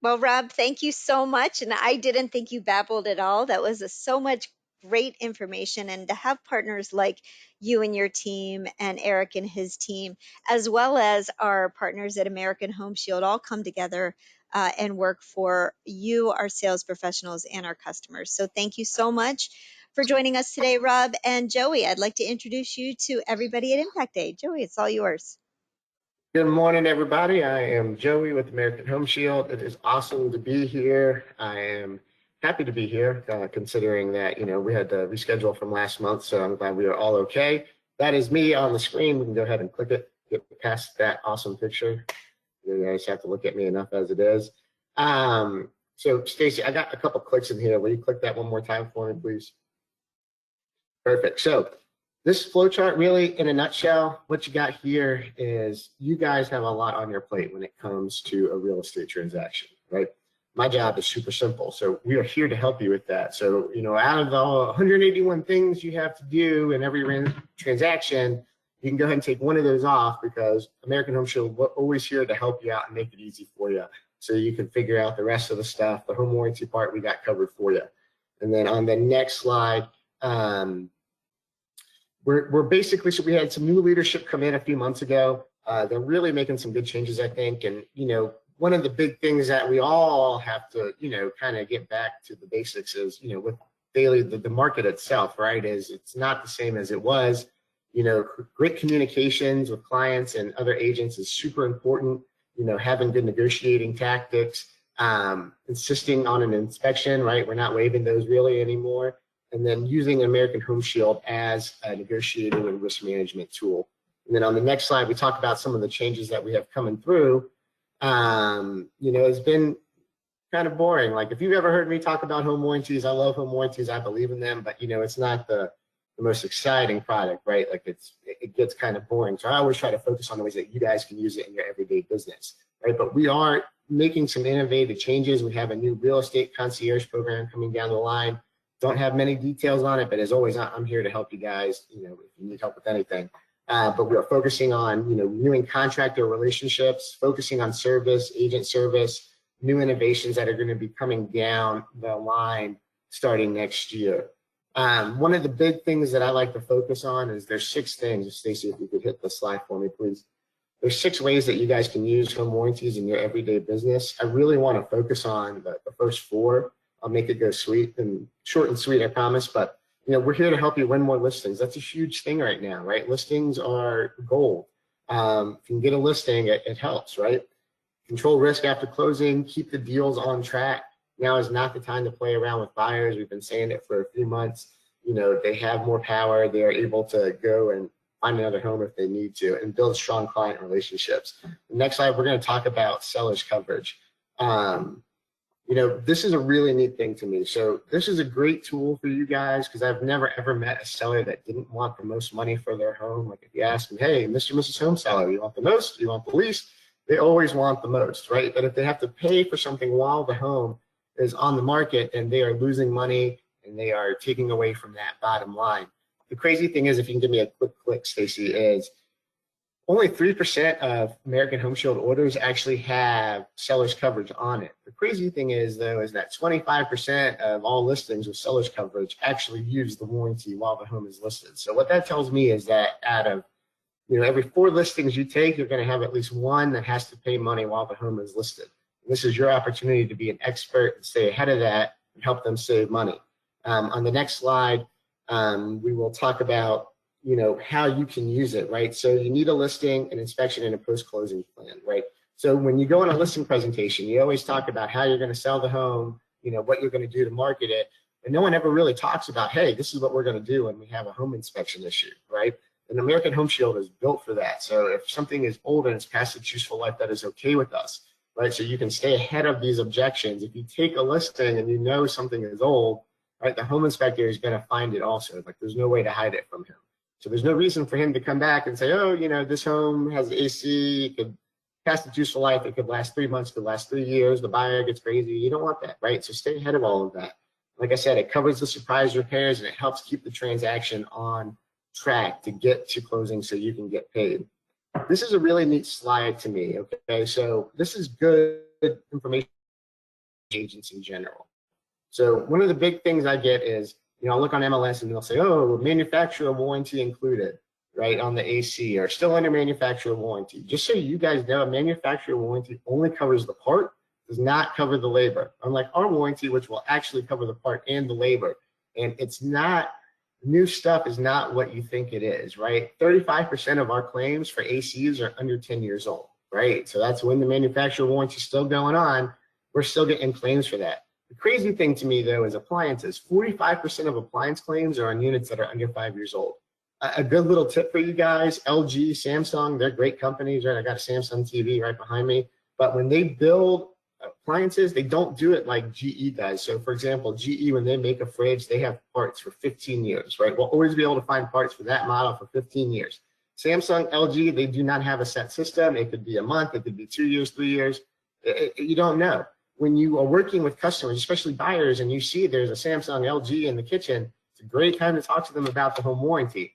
Well, Rob, thank you so much. And I didn't think you babbled at all. That was so much great information. And to have partners like you and your team and Eric and his team, as well as our partners at American Home Shield, all come together and work for you, our sales professionals, and our customers. So thank you so much for joining us today, Rob. And Joey, I'd like to introduce you to everybody at Impact Day. Joey, it's all yours. Good morning, everybody. I am Joey with American Home Shield. It is awesome to be here. I am happy to be here, considering that, we had to reschedule from last month, so I'm glad we are all okay. That is me on the screen. We can go ahead and click it, get past that awesome picture. You guys have to look at me enough as it is. So, Stacy, I got a couple clicks in here. Will you click that one more time for me, please? Perfect. So, this flowchart, really, in a nutshell, what you got here is you guys have a lot on your plate when it comes to a real estate transaction, right? My job is super simple. So we are here to help you with that. So, out of the 181 things you have to do in every transaction, you can go ahead and take one of those off because American Home Shield, we're always here to help you out and make it easy for you. So you can figure out the rest of the stuff, the home warranty part we got covered for you. And then on the next slide, we're basically, so we had some new leadership come in a few months ago. They're really making some good changes, I think. And, one of the big things that we all have to, kind of get back to the basics is, with daily, the market itself, right, is it's not the same as it was. Great communications with clients and other agents is super important. Having good negotiating tactics, insisting on an inspection, right? We're not waiving those really anymore. And then using American Home Shield as a negotiating and risk management tool. And then on the next slide, we talk about some of the changes that we have coming through. It's been kind of boring. Like if you've ever heard me talk about home warranties, I love home warranties. I believe in them, but it's not the the most exciting product, right? Like it gets kind of boring. So I always try to focus on the ways that you guys can use it in your everyday business, right? But we are making some innovative changes. We have a new real estate concierge program coming down the line. Don't have many details on it, but as always, I'm here to help you guys, if you need help with anything. But we are focusing on, renewing contractor relationships, focusing on service, agent service, new innovations that are going to be coming down the line starting next year. One of the big things that I like to focus on is there's 6 things. Stacey, if you could hit the slide for me, please. There's 6 ways that you guys can use home warranties in your everyday business. I really want to focus on the first 4. I'll make it go sweet and short and sweet, I promise. But we're here to help you win more listings. That's a huge thing right now, right? Listings are gold. If you can get a listing, it helps, right? Control risk after closing, keep the deals on track. Now is not the time to play around with buyers. We've been saying it for a few months. They have more power. They are able to go and find another home if they need to and build strong client relationships. The next slide, we're going to talk about seller's coverage. This is a really neat thing to me. So this is a great tool for you guys because I've never ever met a seller that didn't want the most money for their home. Like if you ask them, hey, Mr. and Mrs. Home Seller, you want the most? You want the least? They always want the most, right? But if they have to pay for something while the home is on the market and they are losing money and they are taking away from that bottom line. The crazy thing is, if you can give me a quick click, Stacey, is only 3% of American Home Shield orders actually have seller's coverage on it. The crazy thing is, though, is that 25% of all listings with seller's coverage actually use the warranty while the home is listed. So what that tells me is that out of every 4 listings you take, you're going to have at least 1 that has to pay money while the home is listed. And this is your opportunity to be an expert and stay ahead of that and help them save money. On the next slide, we will talk about how you can use it, right? So you need a listing, an inspection, and a post-closing plan, right? So when you go on a listing presentation, you always talk about how you're going to sell the home, what you're going to do to market it, and no one ever really talks about, hey, this is what we're going to do when we have a home inspection issue, right? And American Home Shield is built for that. So if something is old and it's past its useful life, that is okay with us, right? So you can stay ahead of these objections. If you take a listing and something is old, right, the home inspector is going to find it also. Like there's no way to hide it from him. So there's no reason for him to come back and say, oh, this home has AC, it could pass its useful life, it could last 3 months, it could last 3 years, the buyer gets crazy. You don't want that, right? So stay ahead of all of that. Like I said, it covers the surprise repairs and it helps keep the transaction on track to get to closing so you can get paid. This is a really neat slide to me, okay? So this is good information for agents in general. So one of the big things I get is, I'll look on MLS and they'll say, oh, manufacturer warranty included, right, on the AC, or still under manufacturer warranty. Just so you guys know, a manufacturer warranty only covers the part, does not cover the labor, unlike our warranty, which will actually cover the part and the labor. And it's not, new stuff is not what you think it is, right? 35% of our claims for ACs are under 10 years old, right? So that's when the manufacturer warranty is still going on. We're still getting claims for that. The crazy thing to me, though, is appliances. 45% of appliance claims are on units that are under 5 years old. A good little tip for you guys, LG, Samsung, they're great companies, right? I got a Samsung TV right behind me. But when they build appliances, they don't do it like GE does. So, for example, GE, when they make a fridge, they have parts for 15 years, right? We'll always be able to find parts for that model for 15 years. Samsung, LG, they do not have a set system. It could be a month. It could be 2 years, 3 years. You don't know. When you are working with customers, especially buyers, and you see there's a Samsung LG in the kitchen, it's a great time to talk to them about the home warranty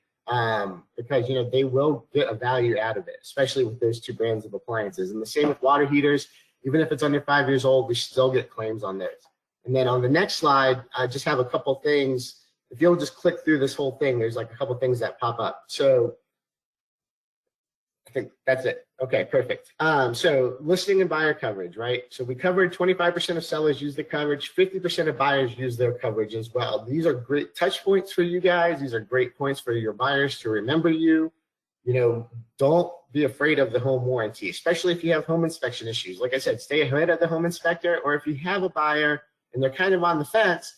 because, they will get a value out of it, especially with those 2 brands of appliances. And the same with water heaters. Even if it's under 5 years old, we still get claims on those. And then on the next slide, I just have a couple things. If you'll just click through this whole thing, there's like a couple things that pop up. So I think that's it. Okay, perfect. So listing and buyer coverage, right? So we covered 25% of sellers use the coverage, 50% of buyers use their coverage as well. These are great touch points for you guys. These are great points for your buyers to remember you. Don't be afraid of the home warranty, especially if you have home inspection issues. Like I said, stay ahead of the home inspector, or if you have a buyer and they're kind of on the fence,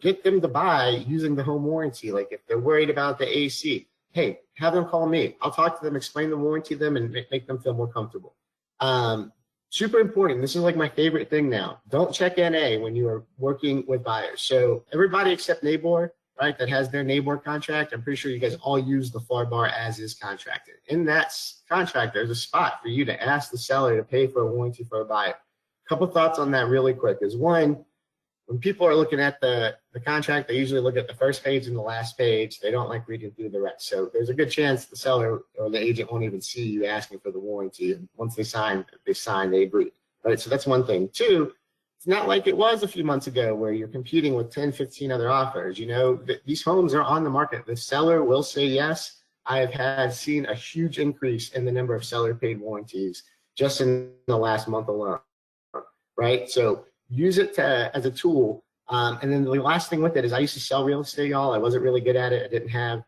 get them to buy using the home warranty. Like if they're worried about the AC, hey, have them call me. I'll talk to them, explain the warranty to them, and make them feel more comfortable. Super important. This is like my favorite thing now. Don't check NA when you are working with buyers. So everybody except NABOR right, that has their neighbor contract. I'm pretty sure you guys all use the FAR bar as is contracted. In that contract, there's a spot for you to ask the seller to pay for a warranty for a buyer. A couple thoughts on that really quick is one, when people are looking at the contract, they usually look at the first page and the last page. They don't like reading through the rest. So there's a good chance the seller or the agent won't even see you asking for the warranty. And once they sign, they agree. Right? So that's one thing. Two, it's not like it was a few months ago where you're competing with 10, 15 other offers. You know, these homes are on the market. The seller will say yes. I have seen a huge increase in the number of seller paid warranties just in the last month alone. Right? So use it as a tool. And then the last thing with it is I used to sell real estate, y'all. I wasn't really good at it. I didn't have,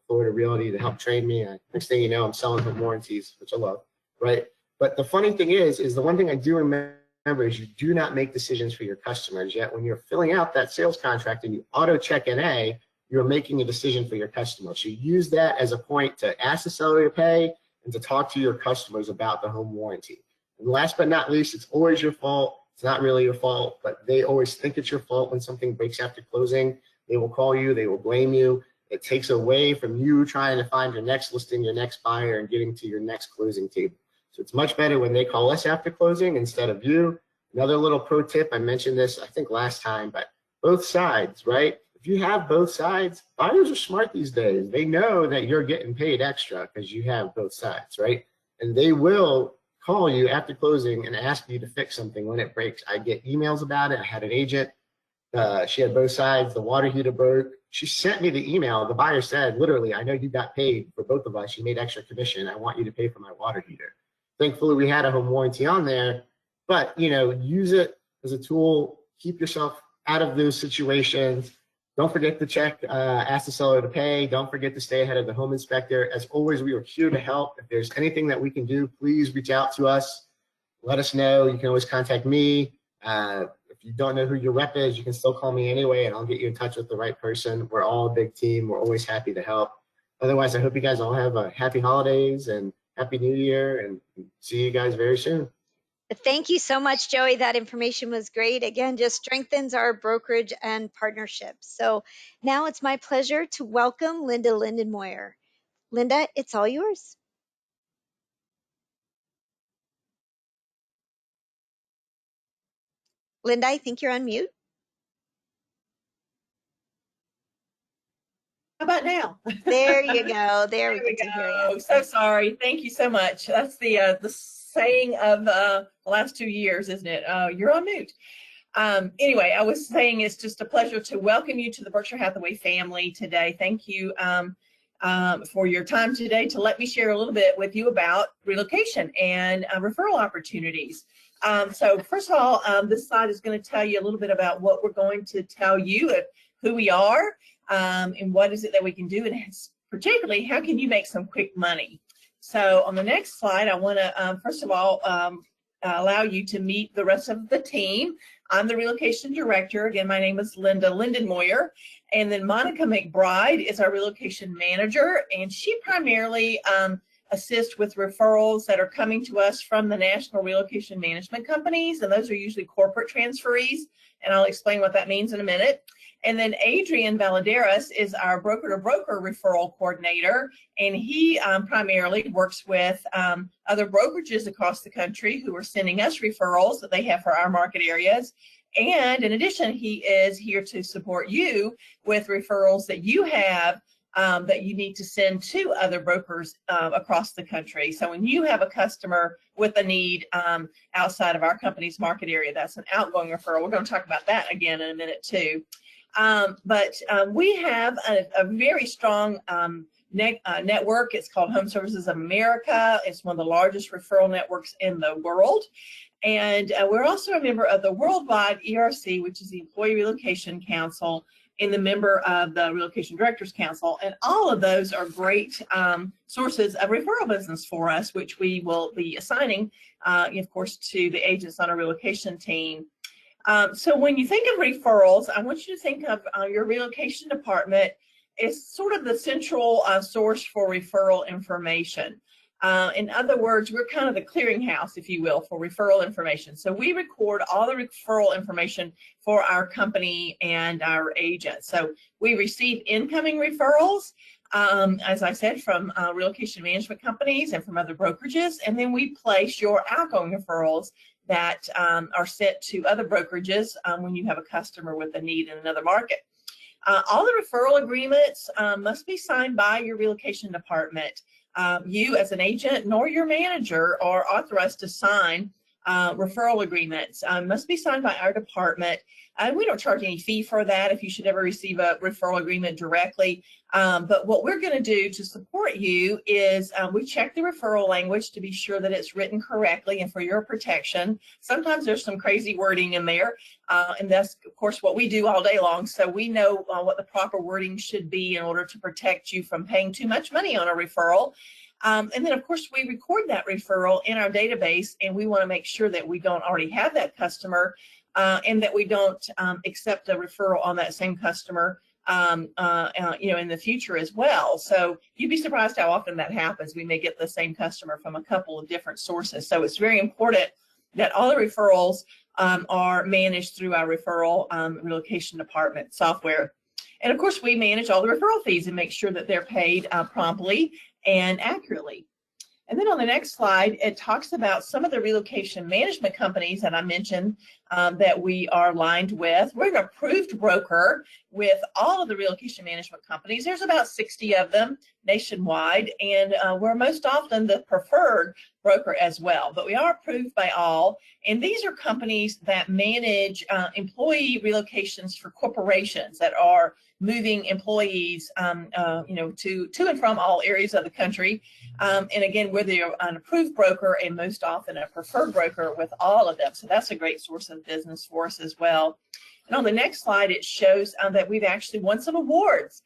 Florida Realty to help train me. Next thing you know, I'm selling home warranties, which I love, right? But the funny thing is the one thing I do remember is you do not make decisions for your customers. Yet when you're filling out that sales contract and you auto check NA, you're making a decision for your customer. So use that as a point to ask the seller to pay and to talk to your customers about the home warranty. And last but not least, it's always your fault. It's not really your fault, but they always think it's your fault when something breaks after closing. They will call you, they will blame you. It takes away from you trying to find your next listing, your next buyer, and getting to your next closing table. So it's much better when they call us after closing instead of you. Another little pro tip, I mentioned this, I think last time, but both sides, right? If you have both sides, buyers are smart these days. They know that you're getting paid extra because you have both sides, right? And they will call you after closing and ask you to fix something when it breaks. I get emails about it. I had an agent. She had both sides. The water heater broke. She sent me the email. The buyer said, literally, I know you got paid for both of us. You made extra commission. I want you to pay for my water heater. Thankfully, we had a home warranty on there. But, use it as a tool. Keep yourself out of those situations. Don't forget to check, ask the seller to pay. Don't forget to stay ahead of the home inspector. As always, we are here to help. If there's anything that we can do, please reach out to us. Let us know. You can always contact me. If you don't know who your rep is, you can still call me anyway, and I'll get you in touch with the right person. We're all a big team. We're always happy to help. Otherwise, I hope you guys all have a happy holidays and happy new year, and see you guys very soon. Thank you so much, Joey. That information was great. Again, just strengthens our brokerage and partnerships. So now it's my pleasure to welcome Linda Lindenmoyer. Linda, it's all yours. Linda, I think you're on mute. How about now? There you go. There we go. So sorry. Thank you so much. That's the saying of the last 2 years, isn't it? You're on mute. Anyway, I was saying it's just a pleasure to welcome you to the Berkshire Hathaway family today. Thank you for your time today to let me share a little bit with you about relocation and referral opportunities. So first of all, this slide is going to tell you a little bit about what we're going to tell you, who we are, and what is it that we can do, and particularly how can you make some quick money. So on the next slide, I want to first of all allow you to meet the rest of the team. I'm the relocation director. Again, my name is Linda Lindenmoyer, and then Monica McBride is our relocation manager, and she primarily assists with referrals that are coming to us from the national relocation management companies, and those are usually corporate transferees, and I'll explain what that means in a minute. And then Adrian Valadares is our broker-to-broker referral coordinator, and he primarily works with other brokerages across the country who are sending us referrals that they have for our market areas. And in addition, he is here to support you with referrals that you have that you need to send to other brokers across the country. So when you have a customer with a need outside of our company's market area, that's an outgoing referral. We're going to talk about that again in a minute too. But we have a very strong network. It's called HomeServices of America. It's one of the largest referral networks in the world. And we're also a member of the worldwide ERC, which is the Employee Relocation Council, and the member of the Relocation Directors Council. And all of those are great sources of referral business for us, which we will be assigning, of course, to the agents on our relocation team. So when you think of referrals, I want you to think of your relocation department as sort of the central source for referral information. In other words, we're kind of the clearinghouse, if you will, for referral information. So we record all the referral information for our company and our agents. So we receive incoming referrals, as I said, from relocation management companies and from other brokerages, and then we place your outgoing referrals that are sent to other brokerages when you have a customer with a need in another market. All the referral agreements must be signed by your relocation department. You as an agent nor your manager are authorized to sign referral agreements. Must be signed by our department. We don't charge any fee for that if you should ever receive a referral agreement directly. But what we're going to do to support you is we check the referral language to be sure that it's written correctly and for your protection. Sometimes there's some crazy wording in there, and that's, of course, what we do all day long. So we know what the proper wording should be in order to protect you from paying too much money on a referral. And then, of course, we record that referral in our database, and we want to make sure that we don't already have that customer and that we don't accept a referral on that same customer in the future as well. So you'd be surprised how often that happens. We may get the same customer from a couple of different sources. So it's very important that all the referrals are managed through our referral relocation department software. And of course, we manage all the referral fees and make sure that they're paid promptly and accurately. And then on the next slide, it talks about some of the relocation management companies that I mentioned that we are aligned with. We're an approved broker with all of the relocation management companies. There's about 60 of them nationwide, and we're most often the preferred broker as well. But we are approved by all, and these are companies that manage employee relocations for corporations that are moving employees, to and from all areas of the country. And again, we're an approved broker and most often a preferred broker with all of them. So that's a great source of business for us as well. And on the next slide, it shows that we've actually won some awards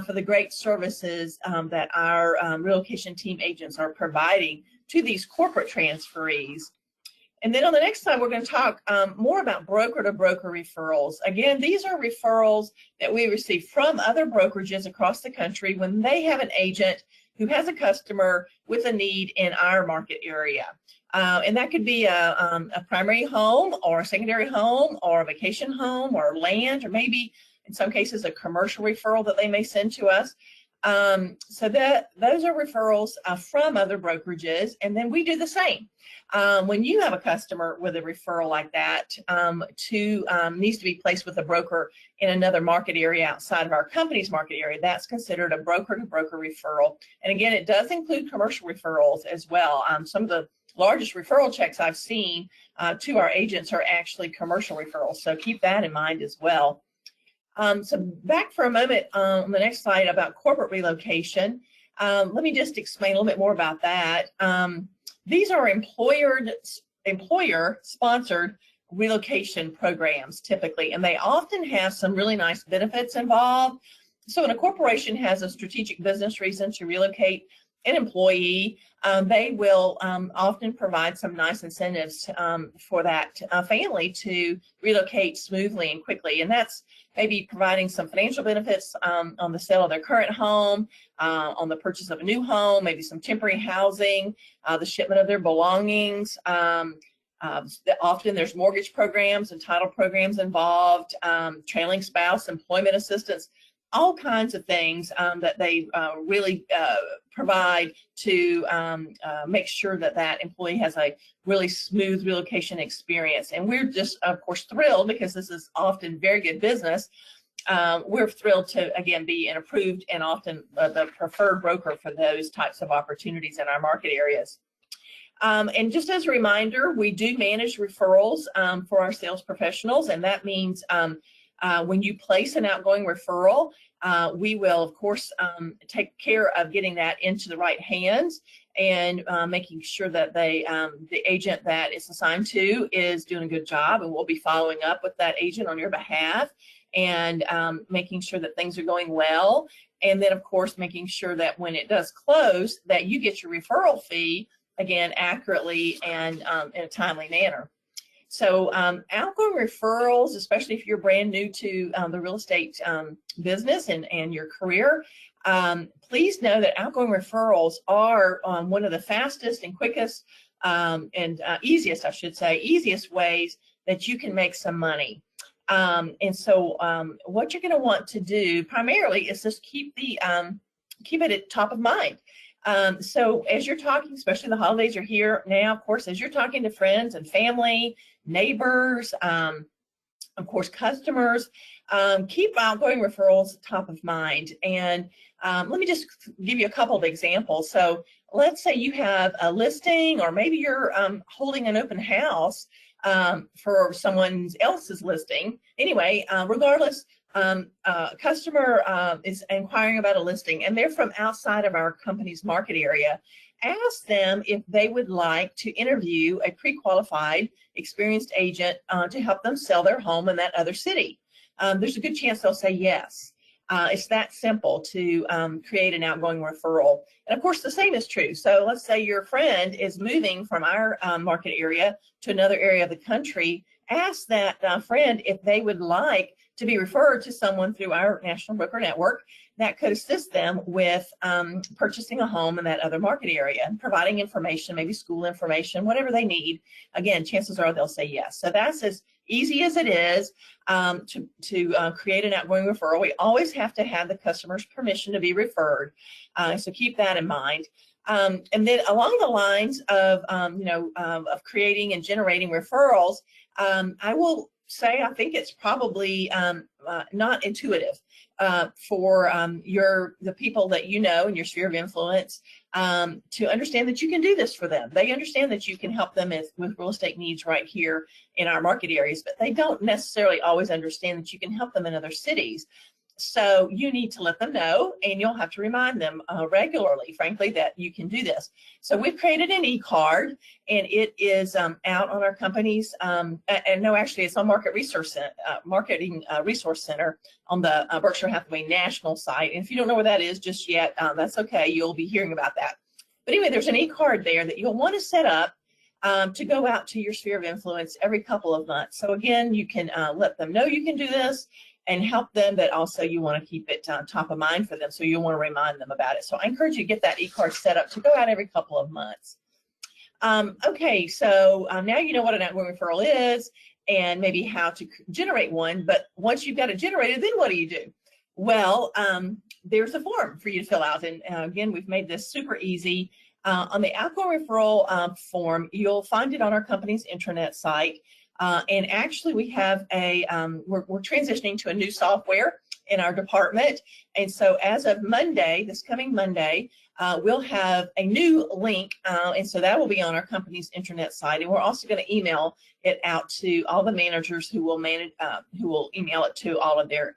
for the great services that our relocation team agents are providing to these corporate transferees. And then on the next slide, we're going to talk more about broker-to-broker referrals. Again, these are referrals that we receive from other brokerages across the country when they have an agent who has a customer with a need in our market area. And that could be a primary home or a secondary home or a vacation home or land, or maybe in some cases a commercial referral that they may send to us. So those are referrals from other brokerages, and then we do the same. When you have a customer with a referral like that needs to be placed with a broker in another market area outside of our company's market area, that's considered a broker-to-broker referral. And again, it does include commercial referrals as well. Some of the largest referral checks I've seen to our agents are actually commercial referrals, so keep that in mind as well. So back for a moment on the next slide about corporate relocation. Let me just explain a little bit more about that. These are employer-sponsored relocation programs typically, and they often have some really nice benefits involved. So when a corporation has a strategic business reason to relocate an employee, they will often provide some nice incentives for that family to relocate smoothly and quickly. And that's maybe providing some financial benefits on the sale of their current home, on the purchase of a new home, maybe some temporary housing, the shipment of their belongings. Often there's mortgage programs and title programs involved, trailing spouse, employment assistance, all kinds of things that they really provide to make sure that that employee has a really smooth relocation experience. And we're just, of course, thrilled because this is often very good business. We're thrilled to, again, be an approved and often the preferred broker for those types of opportunities in our market areas. And just as a reminder, we do manage referrals for our sales professionals, and that means when you place an outgoing referral, we will, of course, take care of getting that into the right hands and making sure that the agent that is assigned to is doing a good job, and we'll be following up with that agent on your behalf and making sure that things are going well. And then, of course, making sure that when it does close, that you get your referral fee, again, accurately and in a timely manner. So outgoing referrals, especially if you're brand new to the real estate business and your career, please know that outgoing referrals are one of the fastest and quickest and easiest, I should say, easiest ways that you can make some money. And so what you're going to want to do primarily is just keep it at top of mind. So as you're talking, especially the holidays are here now, of course, as you're talking to friends and family, neighbors, of course, customers, keep outgoing referrals top of mind. And let me just give you a couple of examples. So let's say you have a listing, or maybe you're holding an open house for someone else's listing. Anyway, regardless, a customer is inquiring about a listing and they're from outside of our company's market area. Ask them if they would like to interview a pre-qualified, experienced agent to help them sell their home in that other city. There's a good chance they'll say yes. It's that simple to create an outgoing referral. And of course, the same is true. So let's say your friend is moving from our market area to another area of the country. Ask that friend if they would like to be referred to someone through our national broker network that could assist them with purchasing a home in that other market area and providing information, maybe school information, whatever they need. Again, chances are they'll say yes. So that's as easy as it is to create an outgoing referral. We always have to have the customer's permission to be referred. So keep that in mind. And then along the lines of, of creating and generating referrals, I will say I think it's probably not intuitive for the people that you know in your sphere of influence to understand that you can do this for them. They understand that you can help them with real estate needs right here in our market areas, but they don't necessarily always understand that you can help them in other cities. So you need to let them know, and you'll have to remind them regularly, frankly, that you can do this. So we've created an e-card, and it is out on our company's, and no, actually, it's on Marketing Resource Center on the Berkshire Hathaway National site. And if you don't know where that is just yet, that's okay. You'll be hearing about that. But anyway, there's an e-card there that you'll want to set up to go out to your sphere of influence every couple of months. So again, you can let them know you can do this and help them, but also you want to keep it top of mind for them, so you want to remind them about it. So I encourage you to get that e-card set up to go out every couple of months. Okay, so now you know what an outgoing referral is and maybe how to generate one, but once you've got it generated, then what do you do? Well, there's a form for you to fill out, and again, we've made this super easy. On the outgoing referral form, you'll find it on our company's intranet site. And actually we have we're transitioning to a new software in our department. And so as of Monday, this coming Monday, we'll have a new link. And so that will be on our company's intranet site. And we're also going to email it out to all the managers who will email it to all of their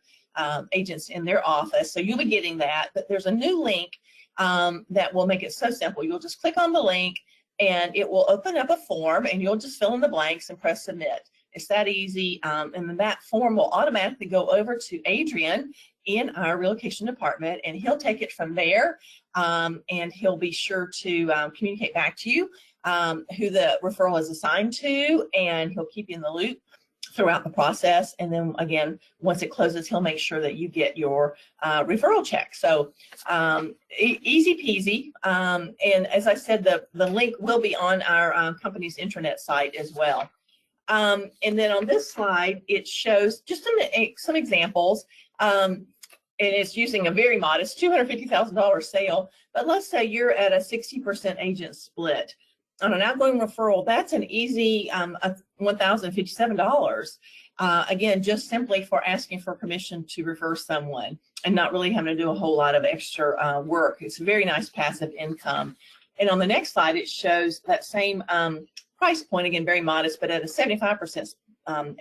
agents in their office. So you'll be getting that, but there's a new link that will make it so simple. You'll just click on the link, and it will open up a form, and you'll just fill in the blanks and press submit. It's that easy. And then that form will automatically go over to Adrian in our relocation department, and he'll take it from there, and he'll be sure to communicate back to you who the referral is assigned to, and he'll keep you in the loop throughout the process. And then again, once it closes, he'll make sure that you get your referral check. So easy peasy. And as I said, the link will be on our company's intranet site as well. And then on this slide, it shows just some examples. And it's using a very modest $250,000 sale. But let's say you're at a 60% agent split. On an outgoing referral, that's an easy $1,057. Again, just simply for asking for permission to refer someone and not really having to do a whole lot of extra work. It's a very nice passive income. And on the next slide, it shows that same price point, again, very modest, but at a 75%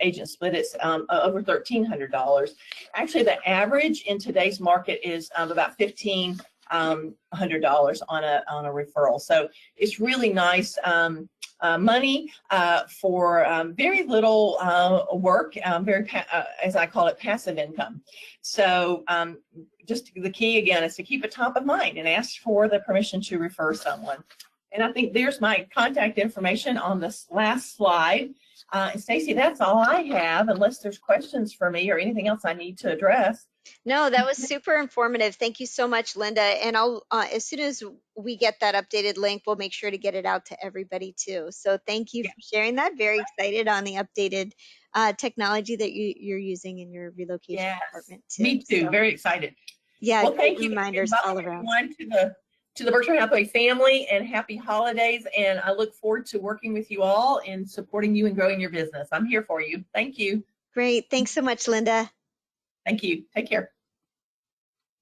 agent split, it's over $1,300. Actually, the average in today's market is about $1,500 on a referral. So it's really nice money for very little work, as I call it, passive income. So just the key again is to keep it top of mind and ask for the permission to refer someone. And I think there's my contact information on this last slide. And Stacy, that's all I have, unless there's questions for me or anything else I need to address. No, that was super informative. Thank you so much, Linda. And I'll, as soon as we get that updated link, we'll make sure to get it out to everybody too. So thank you Yeah. for sharing that. Very excited on the updated technology that you're using in your relocation Yes, department too. me too. So, Very excited. yeah, Well, great thank you. reminders all Welcome around. everyone to the Berkshire Hathaway family, and happy holidays. And I look forward to working with you all and supporting you and growing your business. I'm here for you. Thank you. Great. Thanks so much, Linda. Thank you. Take care.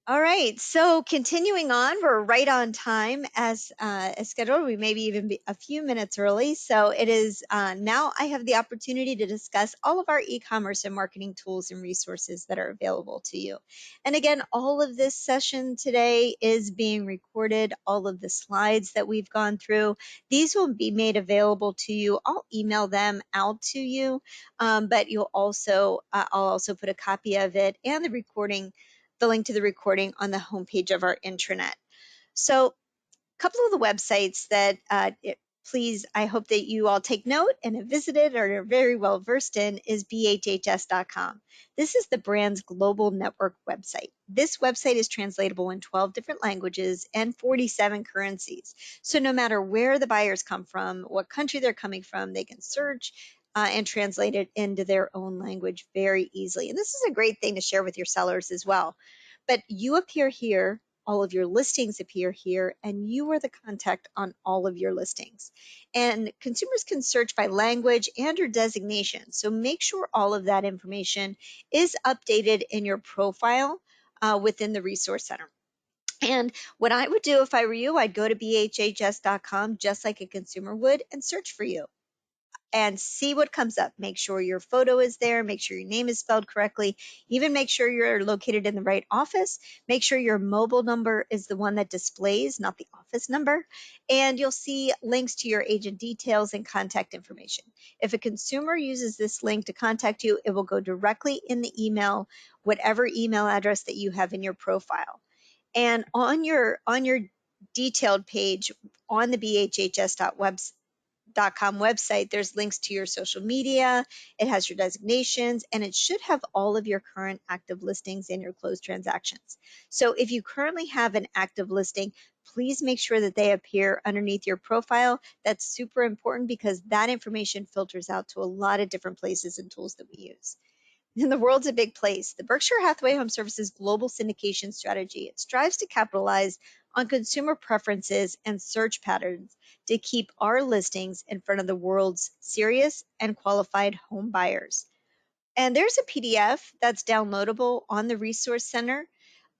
All right, so continuing on, we're right on time as scheduled. We maybe even be a few minutes early. So it is now I have the opportunity to discuss all of our e-commerce and marketing tools and resources that are available to you. And again, all of this session today is being recorded. All of the slides that we've gone through, these will be made available to you. I'll email them out to you, but you'll also I'll also put a copy of it and the link to the recording on the homepage of our intranet. So a couple of the websites that please, I hope that you all take note and have visited or are very well versed in is bhhs.com. This is the brand's global network website. This website is translatable in 12 different languages and 47 currencies. So no matter where the buyers come from, what country they're coming from, they can search and translate it into their own language very easily. And this is a great thing to share with your sellers as well. But you appear here, all of your listings appear here, and you are the contact on all of your listings. And consumers can search by language and or designation. So make sure all of that information is updated in your profile within the Resource Center. And what I would do if I were you, I'd go to bhhs.com just like a consumer would and search for you and see what comes up. Make sure your photo is there. Make sure your name is spelled correctly. Even make sure you're located in the right office. Make sure your mobile number is the one that displays, not the office number. And you'll see links to your agent details and contact information. If a consumer uses this link to contact you, it will go directly in the email, whatever email address that you have in your profile. And on your detailed page on the bhhs.website, .com website, there's links to your social media, it has your designations, and it should have all of your current active listings and your closed transactions. So if you currently have an active listing, please make sure that they appear underneath your profile. That's super important because that information filters out to a lot of different places and tools that we use. And the world's a big place. The Berkshire Hathaway HomeServices global syndication strategy, it strives to capitalize on consumer preferences and search patterns to keep our listings in front of the world's serious and qualified home buyers. And there's a PDF that's downloadable on the Resource Center.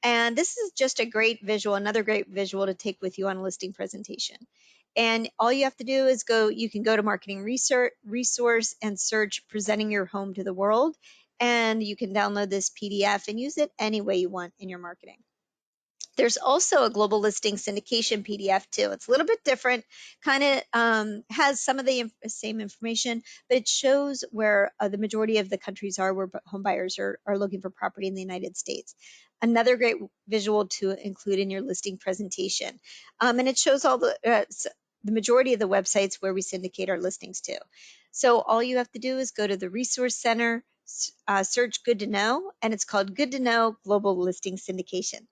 And this is just a great visual, another great visual to take with you on a listing presentation. And all you have to do is you can go to Marketing Resource and search Presenting Your Home to the World. And you can download this PDF and use it any way you want in your marketing. There's also a global listing syndication PDF too. It's a little bit different, kind of has some of the same information, but it shows where the majority of the countries are where home buyers are looking for property in the United States. Another great visual to include in your listing presentation. And it shows all the majority of the websites where we syndicate our listings to. So all you have to do is go to the Resource Center, search Good to Know, and it's called Good to Know Global Listing Syndication.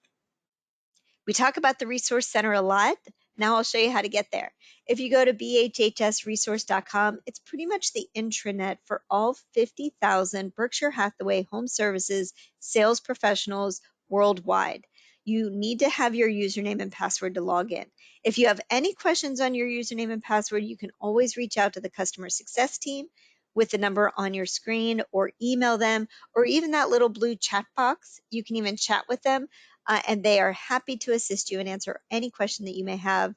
We talk about the Resource Center a lot. Now I'll show you how to get there. If you go to bhhsresource.com, it's pretty much the intranet for all 50,000 Berkshire Hathaway HomeServices sales professionals worldwide. You need to have your username and password to log in. If you have any questions on your username and password, you can always reach out to the customer success team with the number on your screen or email them, or even that little blue chat box. You can even chat with them. And they are happy to assist you and answer any question that you may have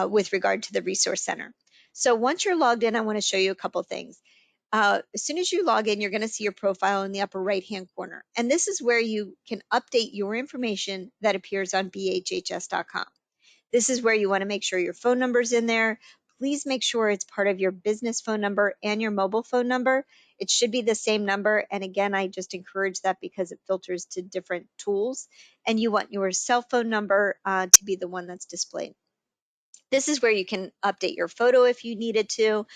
with regard to the Resource Center. So once you're logged in, I want to show you a couple things. As soon as you log in, you're going to see your profile in the upper right-hand corner. And this is where you can update your information that appears on bhhs.com. This is where you want to make sure your phone number is in there. Please make sure it's part of your business phone number and your mobile phone number. It should be the same number. And again, I just encourage that because it filters to different tools. And you want your cell phone number to be the one that's displayed. This is where you can update your photo if you needed to.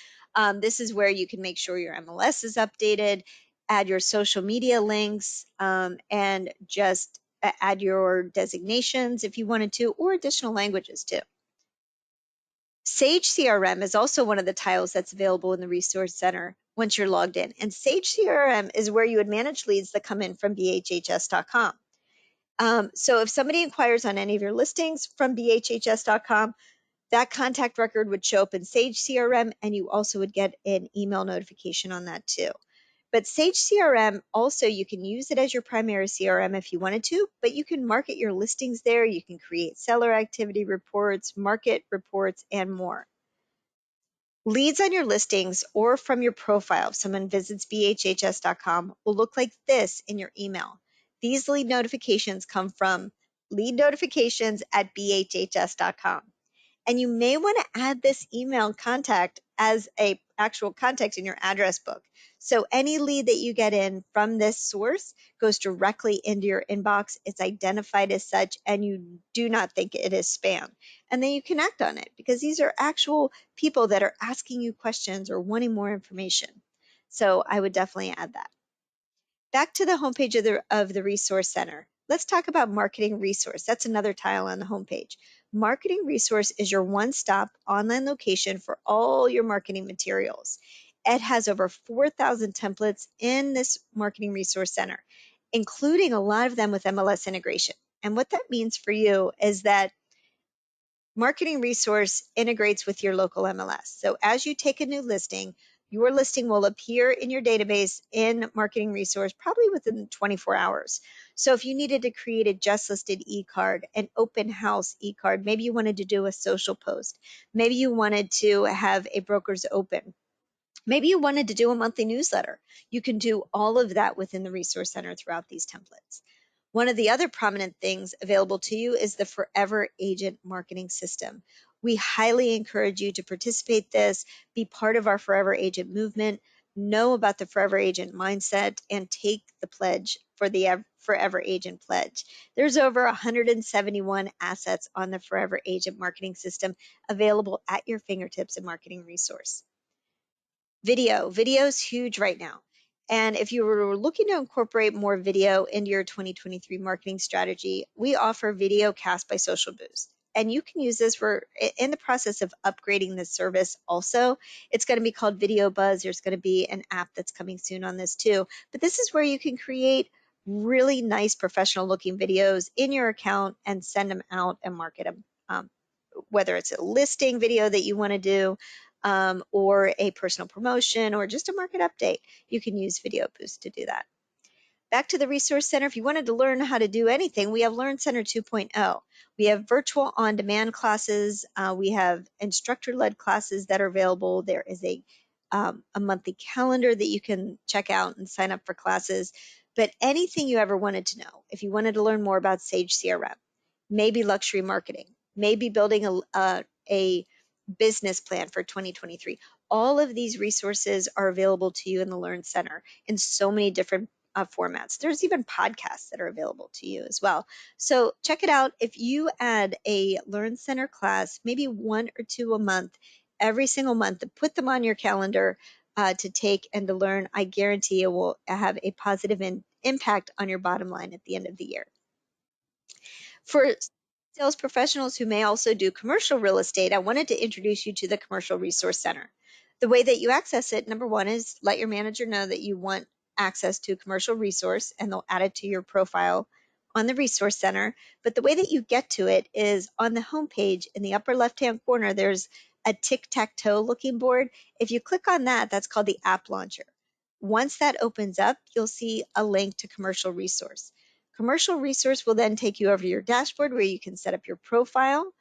This is where you can make sure your MLS is updated, add your social media links, and just add your designations if you wanted to, or additional languages too. Sage CRM is also one of the tiles that's available in the Resource Center once you're logged in. And Sage CRM is where you would manage leads that come in from bhhs.com. So if somebody inquires on any of your listings from bhhs.com, that contact record would show up in Sage CRM, and you also would get an email notification on that too. But Sage CRM, also, you can use it as your primary CRM if you wanted to, but you can market your listings there. You can create seller activity reports, market reports, and more. Leads on your listings or from your profile, if someone visits bhhs.com, will look like this in your email. These lead notifications come from lead notifications at bhhs.com. And you may want to add this email contact as a actual contact in your address book. So any lead that you get in from this source goes directly into your inbox. It's identified as such, and you do not think it is spam. And then you can act on it because these are actual people that are asking you questions or wanting more information. So I would definitely add that. Back to the homepage of the Resource Center. Let's talk about Marketing Resource. That's another tile on the homepage. Marketing Resource is your one-stop online location for all your marketing materials. It has over 4,000 templates in this Marketing Resource Center, including a lot of them with MLS integration. And what that means for you is that Marketing Resource integrates with your local MLS. So as you take a new listing, your listing will appear in your database in Marketing Resource probably within 24 hours. So if you needed to create a just listed e-card, an open house e-card, maybe you wanted to do a social post, maybe you wanted to have a broker's open, maybe you wanted to do a monthly newsletter, you can do all of that within the Resource Center throughout these templates. One of the other prominent things available to you is the Forever Agent marketing system. We highly encourage you to participate this, be part of our Forever Agent movement, know about the Forever Agent mindset, and take the pledge for the Forever Agent pledge. There's over 171 assets on the Forever Agent marketing system available at your fingertips in Marketing Resource. Video is huge right now. And if you were looking to incorporate more video into your 2023 marketing strategy, we offer Video Cast by Social Boost. And you can use this. We're in the process of upgrading this service also. It's going to be called Video Buzz. There's going to be an app that's coming soon on this too. But this is where you can create really nice professional looking videos in your account and send them out and market them. Whether it's a listing video that you want to do, or a personal promotion, or just a market update, you can use Video Boost to do that. Back to the Resource Center, if you wanted to learn how to do anything, we have Learn Center 2.0. We have virtual on-demand classes. We have instructor-led classes that are available. There is a monthly calendar that you can check out and sign up for classes. But anything you ever wanted to know, if you wanted to learn more about Sage CRM, maybe luxury marketing, maybe building a business plan for 2023. All of these resources are available to you in the Learn Center in so many different formats. There's even podcasts that are available to you as well. So check it out. If you add a Learn Center class, maybe 1 or 2 a month, every single month, put them on your calendar to take and to learn, I guarantee it will have a positive impact on your bottom line at the end of the year. For sales professionals who may also do commercial real estate, I wanted to introduce you to the Commercial Resource Center. The way that you access it, number one, is let your manager know that you want access to a commercial resource, and they'll add it to your profile on the Resource Center. But the way that you get to it is on the homepage in the upper left-hand corner, there's a tic-tac-toe looking board. If you click on that, that's called the App Launcher. Once that opens up, you'll see a link to Commercial Resource. Commercial Resource will then take you over to your dashboard where you can set up your profile.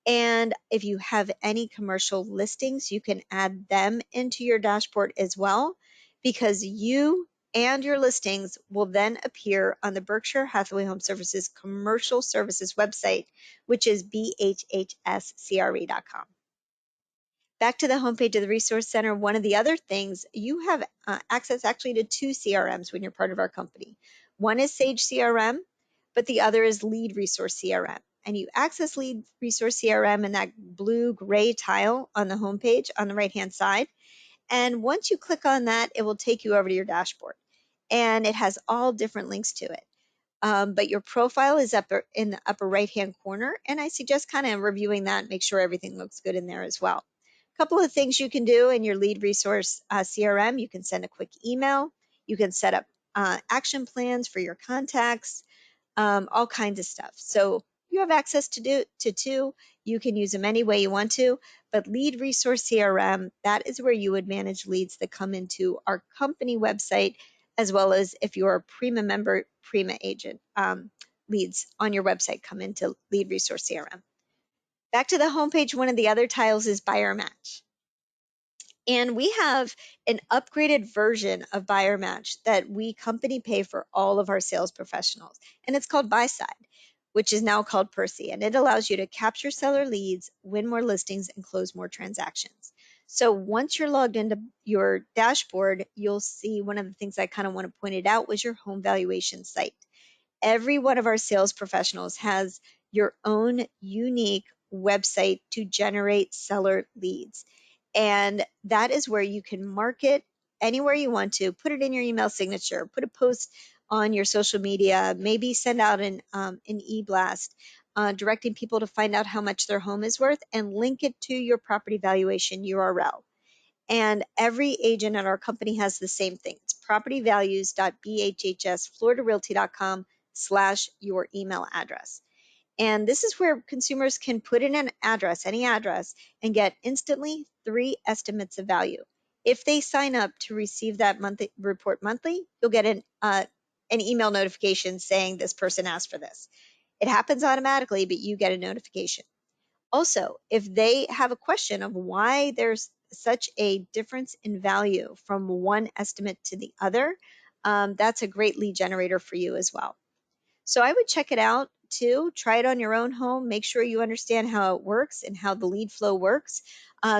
And if you have any commercial listings, you can add them into your dashboard as well, because you and your listings will then appear on the Berkshire Hathaway HomeServices commercial services website, which is bhhscre.com. Back to the homepage of the Resource Center, one of the other things, you have access actually to 2 CRMs when you're part of our company. One is Sage CRM, but the other is Lead Resource CRM. And you access Lead Resource CRM in that blue-gray tile on the homepage on the right-hand side. And once you click on that, it will take you over to your dashboard. And it has all different links to it. But your profile is up in the upper right-hand corner. And I suggest kind of reviewing that, make sure everything looks good in there as well. A couple of things you can do in your lead resource CRM. You can send a quick email. You can set up action plans for your contacts, all kinds of stuff. So you have access to two. You can use them any way you want to, but lead resource CRM, that is where you would manage leads that come into our company website, as well as if you're a Prima member, Prima agent, leads on your website come into lead resource CRM. Back to the homepage, one of the other tiles is buyer match. And we have an upgraded version of Buyer Match that we company pay for all of our sales professionals. And it's called Buy Side, which is now called Percy. And it allows you to capture seller leads, win more listings, and close more transactions. So once you're logged into your dashboard, you'll see one of the things I kind of want to point it out was your home valuation site. Every one of our sales professionals has your own unique website to generate seller leads. And that is where you can market anywhere you want to, put it in your email signature, put a post on your social media, maybe send out an e-blast directing people to find out how much their home is worth and link it to your property valuation URL. And every agent at our company has the same thing. It's propertyvalues.bhhsfloridarealty.com/your email address. And this is where consumers can put in an address, any address, and get instantly 3 estimates of value. If they sign up to receive that monthly report monthly, you'll get an email notification saying this person asked for this. It happens automatically, but you get a notification. Also, if they have a question of why there's such a difference in value from one estimate to the other, that's a great lead generator for you as well. So I would check it out too. Try it on your own home. Make sure you understand how it works and how the lead flow works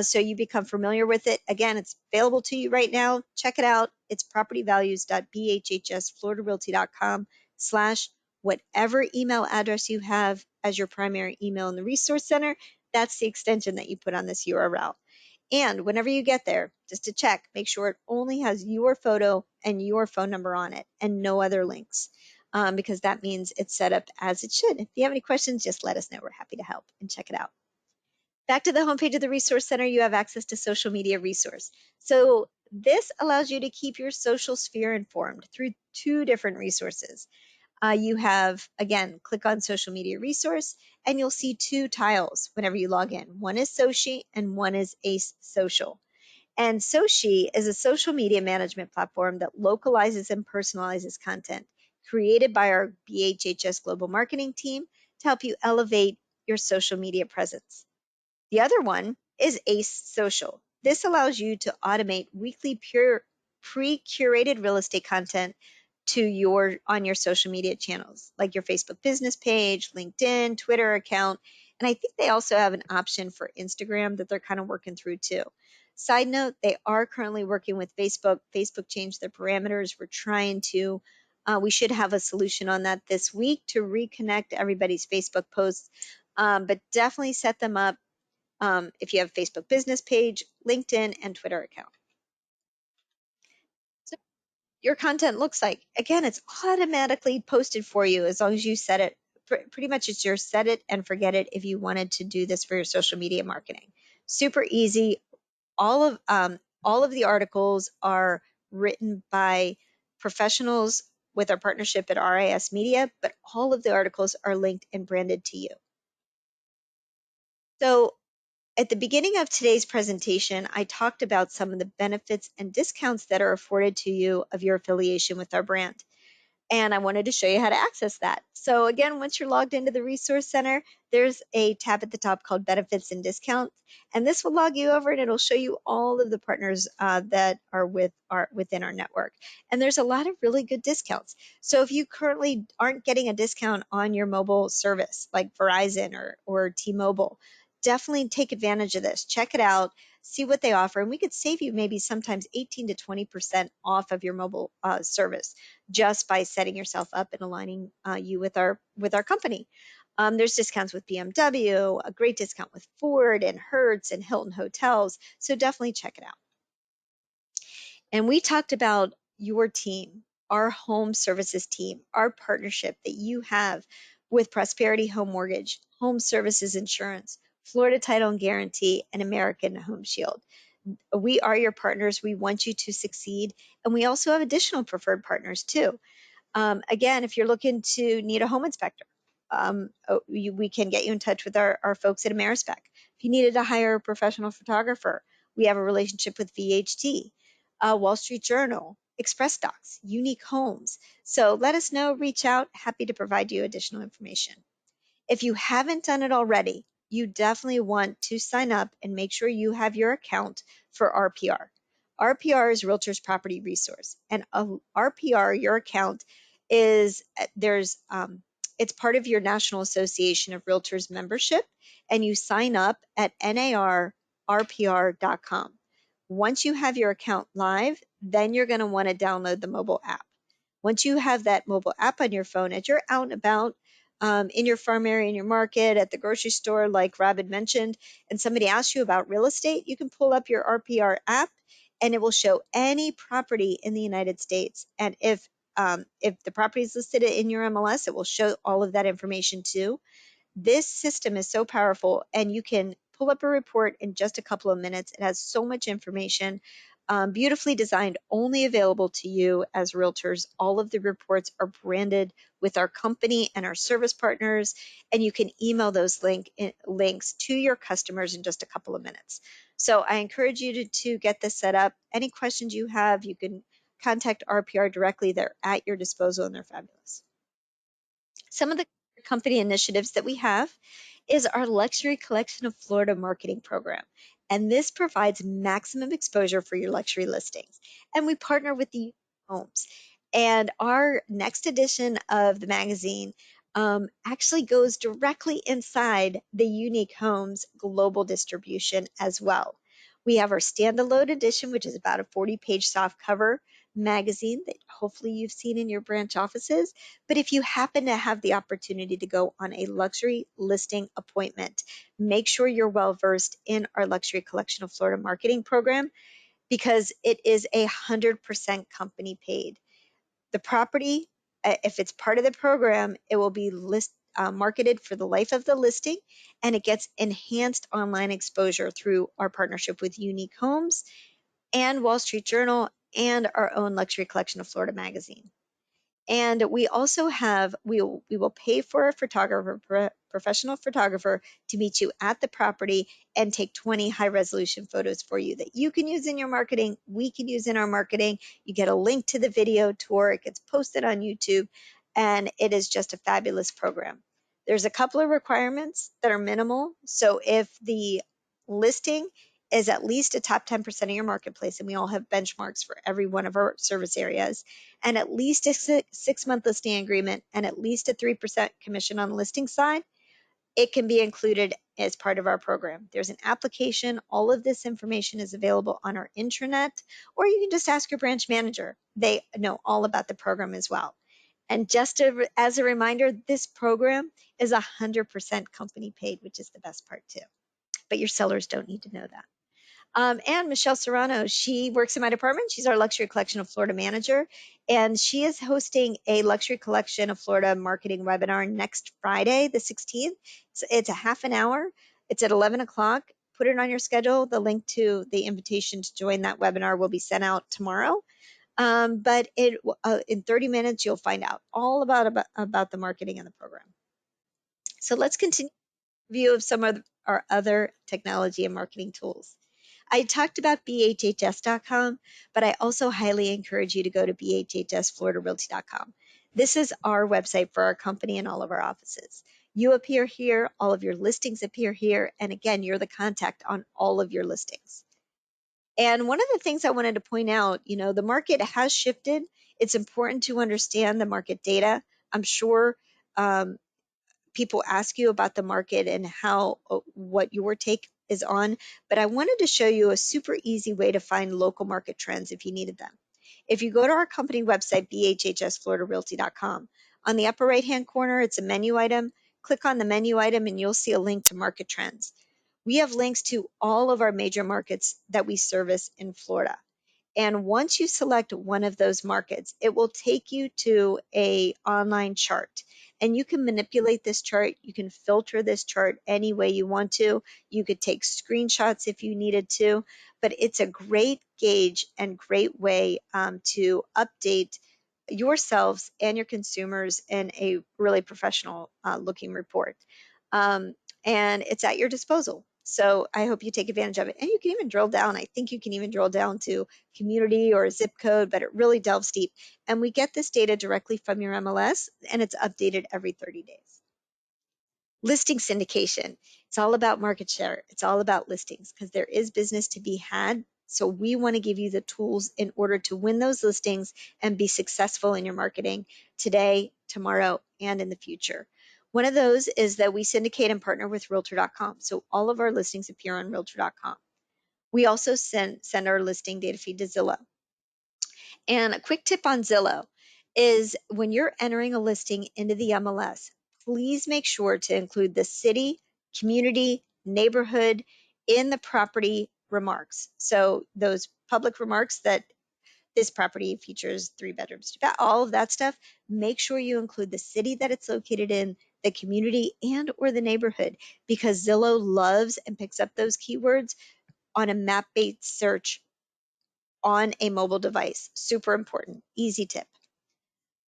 so you become familiar with it. Again, it's available to you right now. Check it out. It's propertyvalues.bhhsfloridarealty.com/whatever email address you have as your primary email in the resource center. That's the extension that you put on this URL. And whenever you get there, just to check, make sure it only has your photo and your phone number on it and no other links. Because that means it's set up as it should. If you have any questions, just let us know. We're happy to help and check it out. Back to the homepage of the Resource Center, you have access to social media resource. So this allows you to keep your social sphere informed through 2 different resources. You have, again, click on social media resource and you'll see 2 tiles whenever you log in. One is Soci and one is Ace Social. And Soci is a social media management platform that localizes and personalizes content created by our BHHS Global Marketing team to help you elevate your social media presence. The other one is Ace Social. This allows you to automate weekly pre-curated real estate content on your social media channels, like your Facebook business page, LinkedIn, Twitter account. And I think they also have an option for Instagram that they're kind of working through too. Side note, they are currently working with Facebook. Facebook changed their parameters. We should have a solution on that this week to reconnect everybody's Facebook posts, but definitely set them up if you have a Facebook business page, LinkedIn, and Twitter account. So your content looks like, again, it's automatically posted for you as long as you set it. Pretty much it's your set it and forget it if you wanted to do this for your social media marketing. Super easy. All of the articles are written by professionals with our partnership at RIS Media, but all of the articles are linked and branded to you. So at the beginning of today's presentation, I talked about some of the benefits and discounts that are afforded to you of your affiliation with our brand. And I wanted to show you how to access that. So again, once you're logged into the Resource Center, there's a tab at the top called Benefits and Discounts. And this will log you over and it'll show you all of the partners that are within our network. And there's a lot of really good discounts. So if you currently aren't getting a discount on your mobile service, like Verizon or T-Mobile, definitely take advantage of this. Check it out, see what they offer, and we could save you maybe sometimes 18 to 20% off of your mobile service just by setting yourself up and aligning you with our company. There's discounts with BMW, a great discount with Ford and Hertz and Hilton Hotels, so definitely check it out. And we talked about your team, our home services team, our partnership that you have with Prosperity Home Mortgage, Home Services Insurance, Florida Title and Guarantee, and American Home Shield. We are your partners. We want you to succeed. And we also have additional preferred partners too. Again, if you're looking to need a home inspector, we can get you in touch with our folks at Amerispec. If you needed to hire a professional photographer, we have a relationship with VHT, Wall Street Journal, Express Docs, Unique Homes. So let us know, reach out, happy to provide you additional information. If you haven't done it already, you definitely want to sign up and make sure you have your account for RPR. RPR is Realtors Property Resource, and RPR, your account is it's part of your National Association of Realtors membership, and you sign up at narrpr.com. Once you have your account live, then you're going to want to download the mobile app. Once you have that mobile app on your phone, as you're out and about, in your farm area, in your market, at the grocery store, like Rob had mentioned, and somebody asks you about real estate, you can pull up your RPR app and it will show any property in the United States. And if the property is listed in your MLS, it will show all of that information too. This system is so powerful, and you can pull up a report in just a couple of minutes. It has so much information, beautifully designed, only available to you as realtors. All of the reports are branded with our company and our service partners, and you can email those links to your customers in just a couple of minutes. So I encourage you to get this set up. Any questions you have, you can contact RPR directly. They're at your disposal, and they're fabulous. Some of the company initiatives that we have is our Luxury Collection of Florida marketing program. And this provides maximum exposure for your luxury listings. And we partner with the homes. And our next edition of the magazine actually goes directly inside the Unique Homes global distribution as well. We have our standalone edition, which is about a 40-page soft cover magazine that hopefully you've seen in your branch offices. But if you happen to have the opportunity to go on a luxury listing appointment, make sure you're well versed in our Luxury Collection of Florida marketing program, because it is 100% company paid. The property, if it's part of the program, it will be marketed for the life of the listing, and it gets enhanced online exposure through our partnership with Unique Homes and Wall Street Journal and our own Luxury Collection of Florida magazine. And we also have, we will pay for a photographer, professional photographer, to meet you at the property and take 20 high resolution photos for you that you can use in your marketing. We can use in our marketing. You get a link to the video tour. It gets posted on YouTube, and it is just a fabulous program. There's a couple of requirements that are minimal. So if the listing is at least a top 10% of your marketplace, and we all have benchmarks for every one of our service areas, and at least a 6-month listing agreement, and at least a 3% commission on the listing side, it can be included as part of our program. There's an application. All of this information is available on our intranet, or you can just ask your branch manager. They know all about the program as well. And just as a reminder, this program is 100% company paid, which is the best part too. But your sellers don't need to know that. And Michelle Serrano, she works in my department. She's our Luxury Collection of Florida manager, and she is hosting a Luxury Collection of Florida marketing webinar next Friday, the 16th. It's a half an hour. It's at 11 o'clock. Put it on your schedule. The link to the invitation to join that webinar will be sent out tomorrow. But in 30 minutes, you'll find out all about the marketing and the program. So let's continue view of some of our other technology and marketing tools. I talked about bhhs.com, but I also highly encourage you to go to bhhsfloridarealty.com. This is our website for our company and all of our offices. You appear here, all of your listings appear here, and again, you're the contact on all of your listings. And one of the things I wanted to point out, the market has shifted. It's important to understand the market data. I'm sure people ask you about the market and what your take is on, but I wanted to show you a super easy way to find local market trends if you needed them. If you go to our company website, bhhsfloridarealty.com, on the upper right-hand corner, it's a menu item. Click on the menu item and you'll see a link to market trends. We have links to all of our major markets that we service in Florida. And once you select one of those markets, it will take you to a online chart. And you can manipulate this chart. You can filter this chart any way you want to. You could take screenshots if you needed to, but it's a great gauge and great way to update yourselves and your consumers in a really professional looking report. And it's at your disposal. So I hope you take advantage of it. And you can even drill down. I think you can even drill down to community or a zip code, but it really delves deep. And we get this data directly from your MLS, and it's updated every 30 days. Listing syndication. It's all about market share. It's all about listings because there is business to be had. So we want to give you the tools in order to win those listings and be successful in your marketing today, tomorrow, and in the future. One of those is that we syndicate and partner with Realtor.com. So all of our listings appear on Realtor.com. We also send our listing data feed to Zillow. And a quick tip on Zillow is when you're entering a listing into the MLS, please make sure to include the city, community, neighborhood in the property remarks. So those public remarks that this property features 3 bedrooms, all of that stuff, make sure you include the city that it's located in, the community, and or the neighborhood, because Zillow loves and picks up those keywords on a map-based search on a mobile device. Super important, easy tip.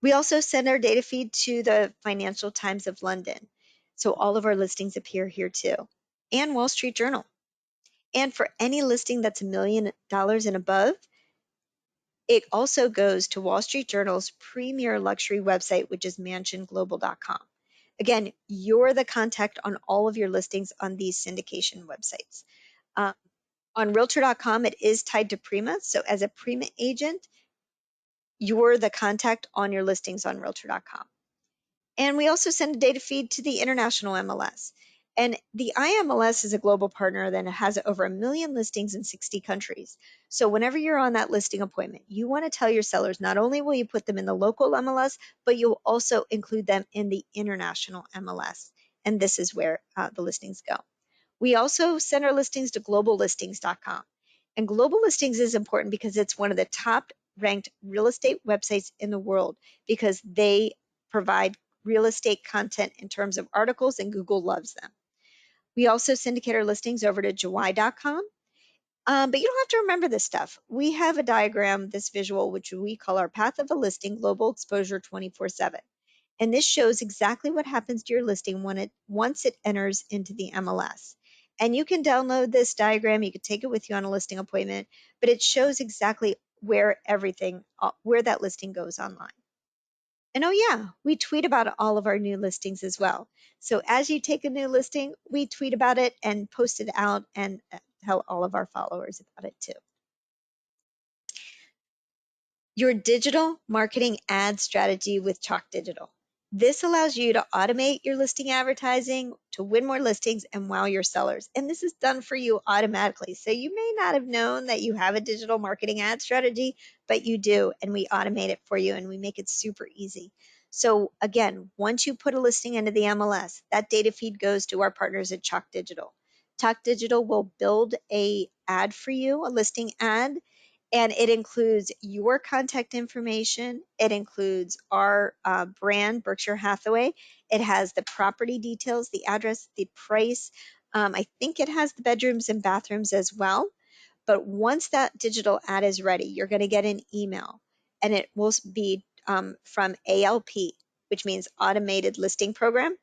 We also send our data feed to the Financial Times of London. So all of our listings appear here too, and Wall Street Journal. And for any listing that's $1 million and above, it also goes to Wall Street Journal's premier luxury website, which is mansionglobal.com. Again, you're the contact on all of your listings on these syndication websites. On Realtor.com, it is tied to Prima. So as a Prima agent, you're the contact on your listings on Realtor.com. And we also send a data feed to the international MLS. And the IMLS is a global partner that has over 1 million listings in 60 countries. So whenever you're on that listing appointment, you want to tell your sellers, not only will you put them in the local MLS, but you'll also include them in the international MLS. And this is where the listings go. We also send our listings to globallistings.com. And Global Listings is important because it's one of the top ranked real estate websites in the world because they provide real estate content in terms of articles, and Google loves them. We also syndicate our listings over to Jawai.com. But you don't have to remember this stuff. We have a diagram, this visual, which we call our path of a listing, global exposure 24/7. And this shows exactly what happens to your listing once it enters into the MLS. And you can download this diagram. You can take it with you on a listing appointment, but it shows exactly where that listing goes online. And oh yeah, we tweet about all of our new listings as well. So as you take a new listing, we tweet about it and post it out and tell all of our followers about it too. Your digital marketing ad strategy with Chalk Digital. This allows you to automate your listing advertising to win more listings and wow your sellers. And this is done for you automatically. So you may not have known that you have a digital marketing ad strategy, but you do. And we automate it for you and we make it super easy. So again, once you put a listing into the MLS, that data feed goes to our partners at Chalk Digital. Chalk Digital will build a ad for you, a listing ad, and it includes your contact information. It includes our brand, Berkshire Hathaway. It has the property details, the address, the price. I think it has the bedrooms and bathrooms as well. But once that digital ad is ready, you're going to get an email, and it will be from ALP, which means Automated Listing Program.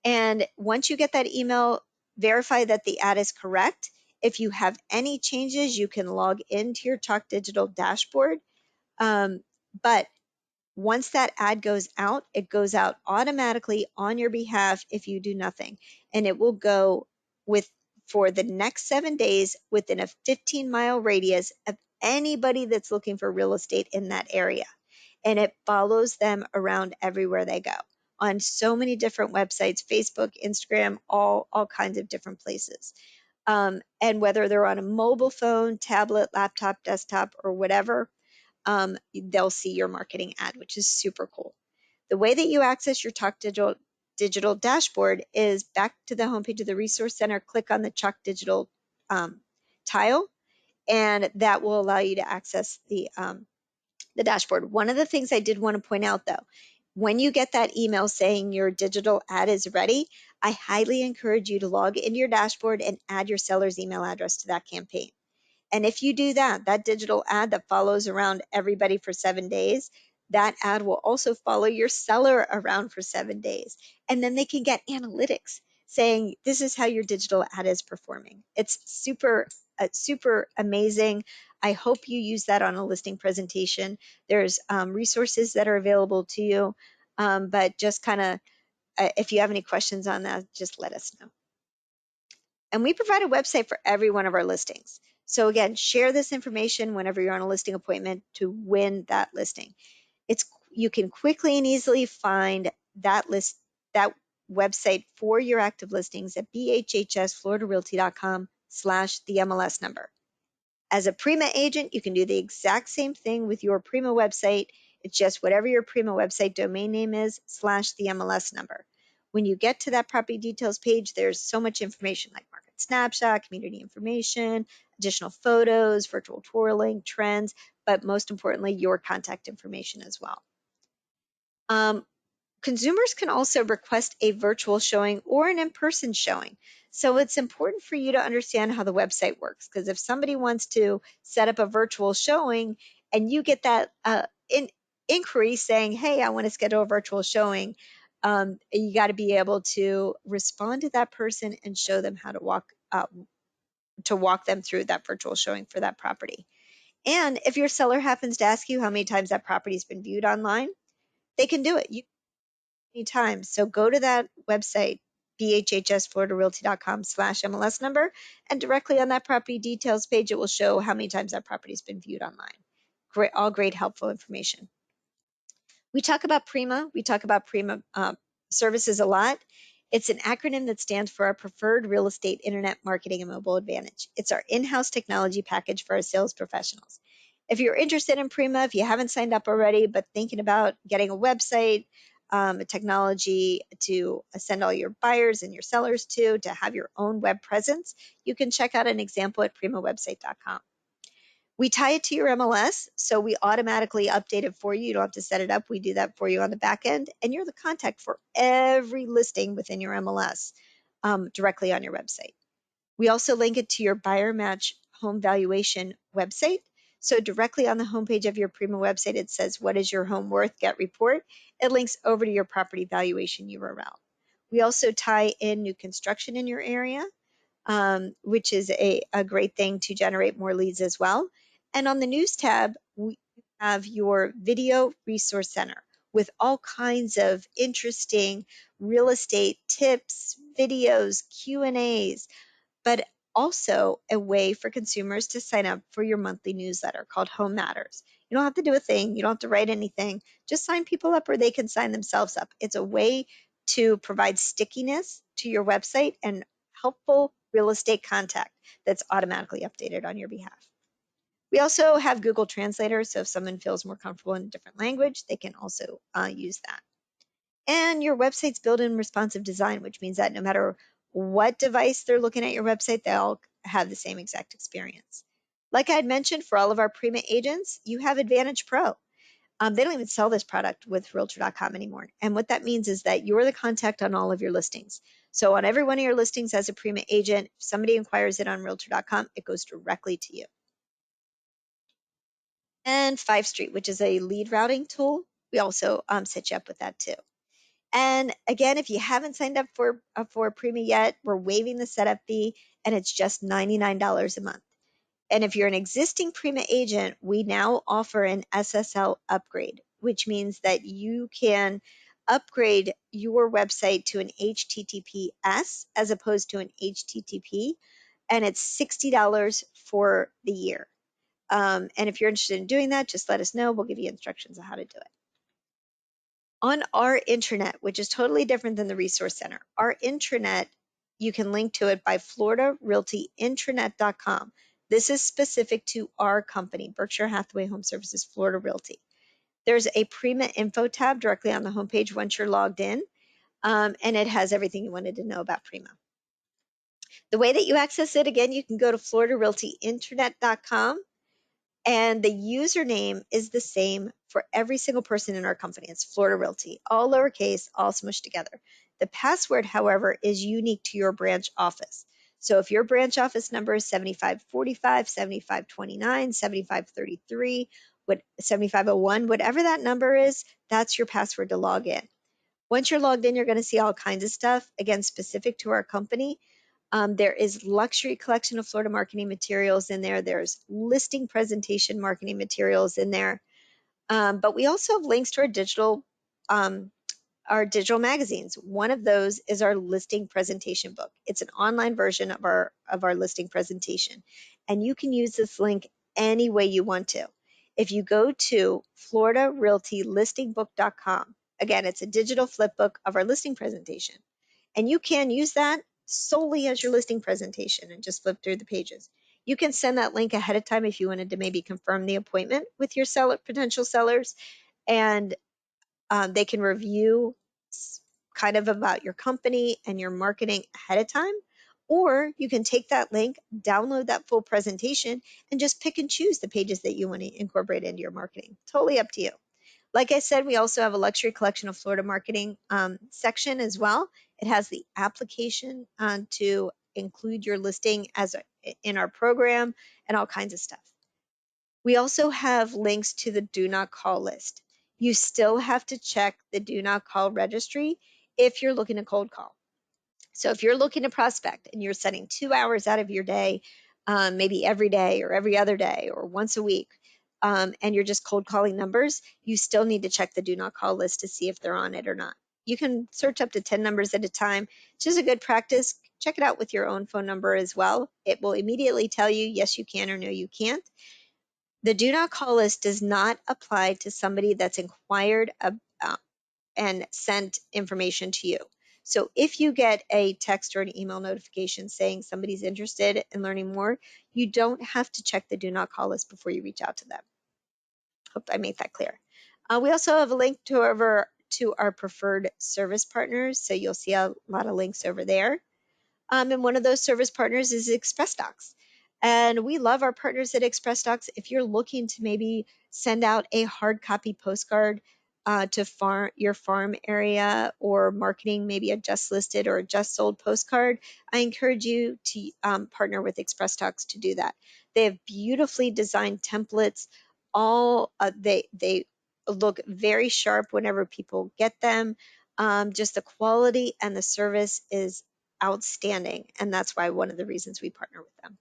And once you get that email, verify that the ad is correct. If you have any changes, you can log into your Chalk Digital dashboard. But once that ad goes out, it goes out automatically on your behalf if you do nothing. And it will go for the next 7 days within a 15-mile radius of anybody that's looking for real estate in that area. And it follows them around everywhere they go on so many different websites, Facebook, Instagram, all kinds of different places. And whether they're on a mobile phone, tablet, laptop, desktop, or whatever, they'll see your marketing ad, which is super cool. The way that you access your Chalk Digital dashboard is back to the homepage of the Resource Center, click on the Chalk Digital tile, and that will allow you to access the dashboard. One of the things I did want to point out though, when you get that email saying your digital ad is ready, I highly encourage you to log into your dashboard and add your seller's email address to that campaign. And if you do that, that digital ad that follows around everybody for 7 days, that ad will also follow your seller around for 7 days. And then they can get analytics saying, this is how your digital ad is performing. It's super amazing. I hope you use that on a listing presentation. There's resources that are available to you. But just kind of, if you have any questions on that, just let us know. And we provide a website for every one of our listings. So again, share this information whenever you're on a listing appointment to win that listing. You can quickly and easily find that website for your active listings at bhhsfloridarealty.com/the MLS number. As a Prima agent, you can do the exact same thing with your Prima website. It's just whatever your Prima website domain name is /the MLS number. When you get to that property details page, there's so much information like market snapshot, community information, additional photos, virtual tour link, trends, but most importantly, your contact information as well. Consumers can also request a virtual showing or an in-person showing. So it's important for you to understand how the website works, because if somebody wants to set up a virtual showing and you get that inquiry saying, hey, I want to schedule a virtual showing, you got to be able to respond to that person and show them how to walk them through that virtual showing for that property. And if your seller happens to ask you how many times that property's been viewed online, they can do it. Anytime. So go to that website, bhhsfloridarealty.com/MLS number, and directly on that property details page, it will show how many times that property has been viewed online. Great, all great, helpful information. We talk about Prima. We talk about Prima services a lot. It's an acronym that stands for our preferred real estate internet marketing and mobile advantage. It's our in-house technology package for our sales professionals. If you're interested in Prima, if you haven't signed up already, but thinking about getting a website, a technology to send all your buyers and your sellers to have your own web presence, you can check out an example at primawebsite.com. We tie it to your MLS, so we automatically update it for you. You don't have to set it up. We do that for you on the back end, and you're the contact for every listing within your MLS directly on your website. We also link it to your buyer match home valuation website. So directly on the homepage of your Prima website, it says, what is your home worth? Get report. It links over to your property valuation URL. We also tie in new construction in your area, which is a great thing to generate more leads as well. And on the news tab, we have your video resource center with all kinds of interesting real estate tips, videos, Q&As, but also a way for consumers to sign up for your monthly newsletter called Home Matters. You don't have to do a thing. You don't have to write anything. Just sign people up or they can sign themselves up. It's a way to provide stickiness to your website and helpful real estate contact that's automatically updated on your behalf. We also have Google Translator, so if someone feels more comfortable in a different language, they can also use that. And your website's built in responsive design, which means that no matter what device they're looking at your website, they'll have the same exact experience. Like I had mentioned, for all of our Prima agents, you have Advantage Pro. They don't even sell this product with Realtor.com anymore. And what that means is that you're the contact on all of your listings. So on every one of your listings as a Prima agent, if somebody inquires it on Realtor.com, it goes directly to you. And 5 Street, which is a lead routing tool, we also set you up with that too. And again, if you haven't signed up for Prima yet, we're waiving the setup fee, and it's just $99 a month. And if you're an existing Prima agent, we now offer an SSL upgrade, which means that you can upgrade your website to an HTTPS as opposed to an HTTP, and it's $60 for the year. And if you're interested in doing that, just let us know. We'll give you instructions on how to do it. On our intranet, which is totally different than the resource center, our intranet, you can link to it by floridarealtyintranet.com. This is specific to our company, Berkshire Hathaway HomeServices Florida Realty. There's a Prima info tab directly on the homepage once you're logged in, and it has everything you wanted to know about Prima. The way that you access it, again, you can go to floridarealtyinternet.com, and the username is the same for every single person in our company. It's Florida Realty, all lowercase, all smushed together. The password, however, is unique to your branch office. So if your branch office number is 7545, 7529, 7533, 7501, whatever that number is, that's your password to log in. Once you're logged in, you're going to see all kinds of stuff, again, specific to our company. There is luxury collection of Florida marketing materials in there. There's listing presentation marketing materials in there. But we also have links to our digital magazines. One of those is our listing presentation book. It's an online version of our listing presentation. And you can use this link any way you want to. If you go to floridarealtylistingbook.com, again, it's a digital flip book of our listing presentation. And you can use that solely as your listing presentation and just flip through the pages. You can send that link ahead of time if you wanted to maybe confirm the appointment with your potential sellers, and they can review kind of about your company and your marketing ahead of time. Or you can take that link, download that full presentation, and just pick and choose the pages that you want to incorporate into your marketing. Totally up to you. Like I said, we also have a luxury collection of Florida marketing section as well. It has the application to include your listing in our program and all kinds of stuff. We also have links to the do not call list. You still have to check the do not call registry if you're looking to cold call. So if you're looking to prospect and you're setting 2 hours out of your day, maybe every day or every other day or once a week, and you're just cold calling numbers, you still need to check the do not call list to see if they're on it or not. You can search up to 10 numbers at a time. It's just a good practice. Check it out with your own phone number as well. It will immediately tell you, yes, you can, or no, you can't. The do not call list does not apply to somebody that's inquired and sent information to you. So if you get a text or an email notification saying somebody's interested in learning more, you don't have to check the do not call list before you reach out to them. Hope I made that clear. We also have a link to our preferred service partners. So you'll see a lot of links over there. And one of those service partners is Express Docs. And we love our partners at Express Docs. If you're looking to maybe send out a hard copy postcard to your farm area, or marketing maybe a just listed or a just sold postcard, I encourage you to partner with Express Docs to do that. They have beautifully designed templates. They look very sharp whenever people get them. Just the quality and the service is outstanding, and that's why one of the reasons we partner with them.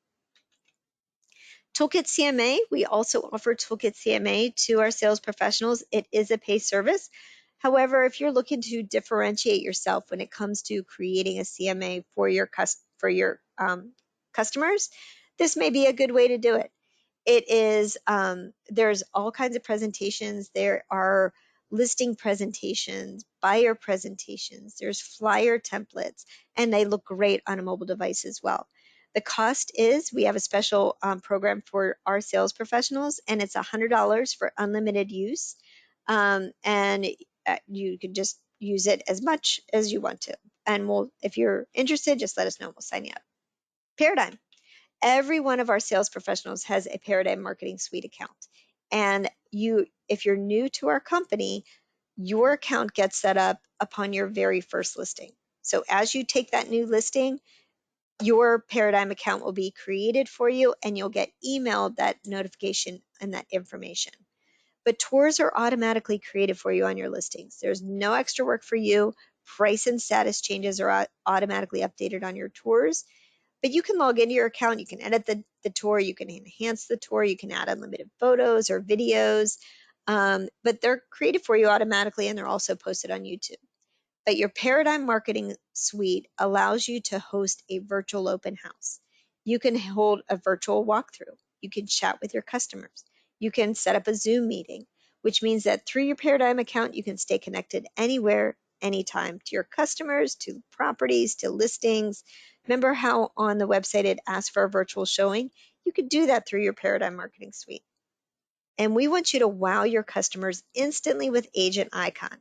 Toolkit CMA, we also offer Toolkit CMA to our sales professionals. It is a pay service. However, if you're looking to differentiate yourself when it comes to creating a CMA for your customers, this may be a good way to do it. It is, there's all kinds of presentations. There are listing presentations, buyer presentations, there's flyer templates, and they look great on a mobile device as well. The cost is, we have a special program for our sales professionals, and it's $100 for unlimited use. And you can just use it as much as you want to. And if you're interested, just let us know. We'll sign you up. Paradigm. Every one of our sales professionals has a Paradigm Marketing Suite account. And if you're new to our company, your account gets set up upon your very first listing. So as you take that new listing, your Paradigm account will be created for you, and you'll get emailed that notification and that information. But tours are automatically created for you on your listings. There's no extra work for you. Price and status changes are automatically updated on your tours. But you can log into your account, you can edit the tour, you can enhance the tour, you can add unlimited photos or videos, but they're created for you automatically, and they're also posted on YouTube. But your Paradigm Marketing Suite allows you to host a virtual open house. You can hold a virtual walkthrough. You can chat with your customers. You can set up a Zoom meeting, which means that through your Paradigm account, you can stay connected anywhere, anytime, to your customers, to properties, to listings. Remember how on the website it asks for a virtual showing? You could do that through your Paradigm Marketing Suite. And we want you to wow your customers instantly with Agent Icon.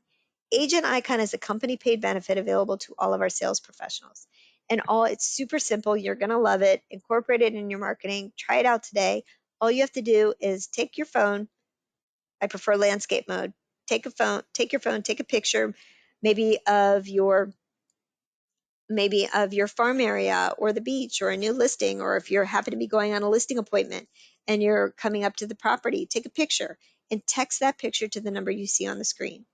Agent Icon is a company paid benefit available to all of our sales professionals. And it's super simple. You're going to love it. Incorporate it in your marketing. Try it out today. All you have to do is take your phone. I prefer landscape mode. Take your phone, take a picture maybe of your farm area or the beach or a new listing, or if you happen to be going on a listing appointment and you're coming up to the property, take a picture and text that picture to the number you see on the screen,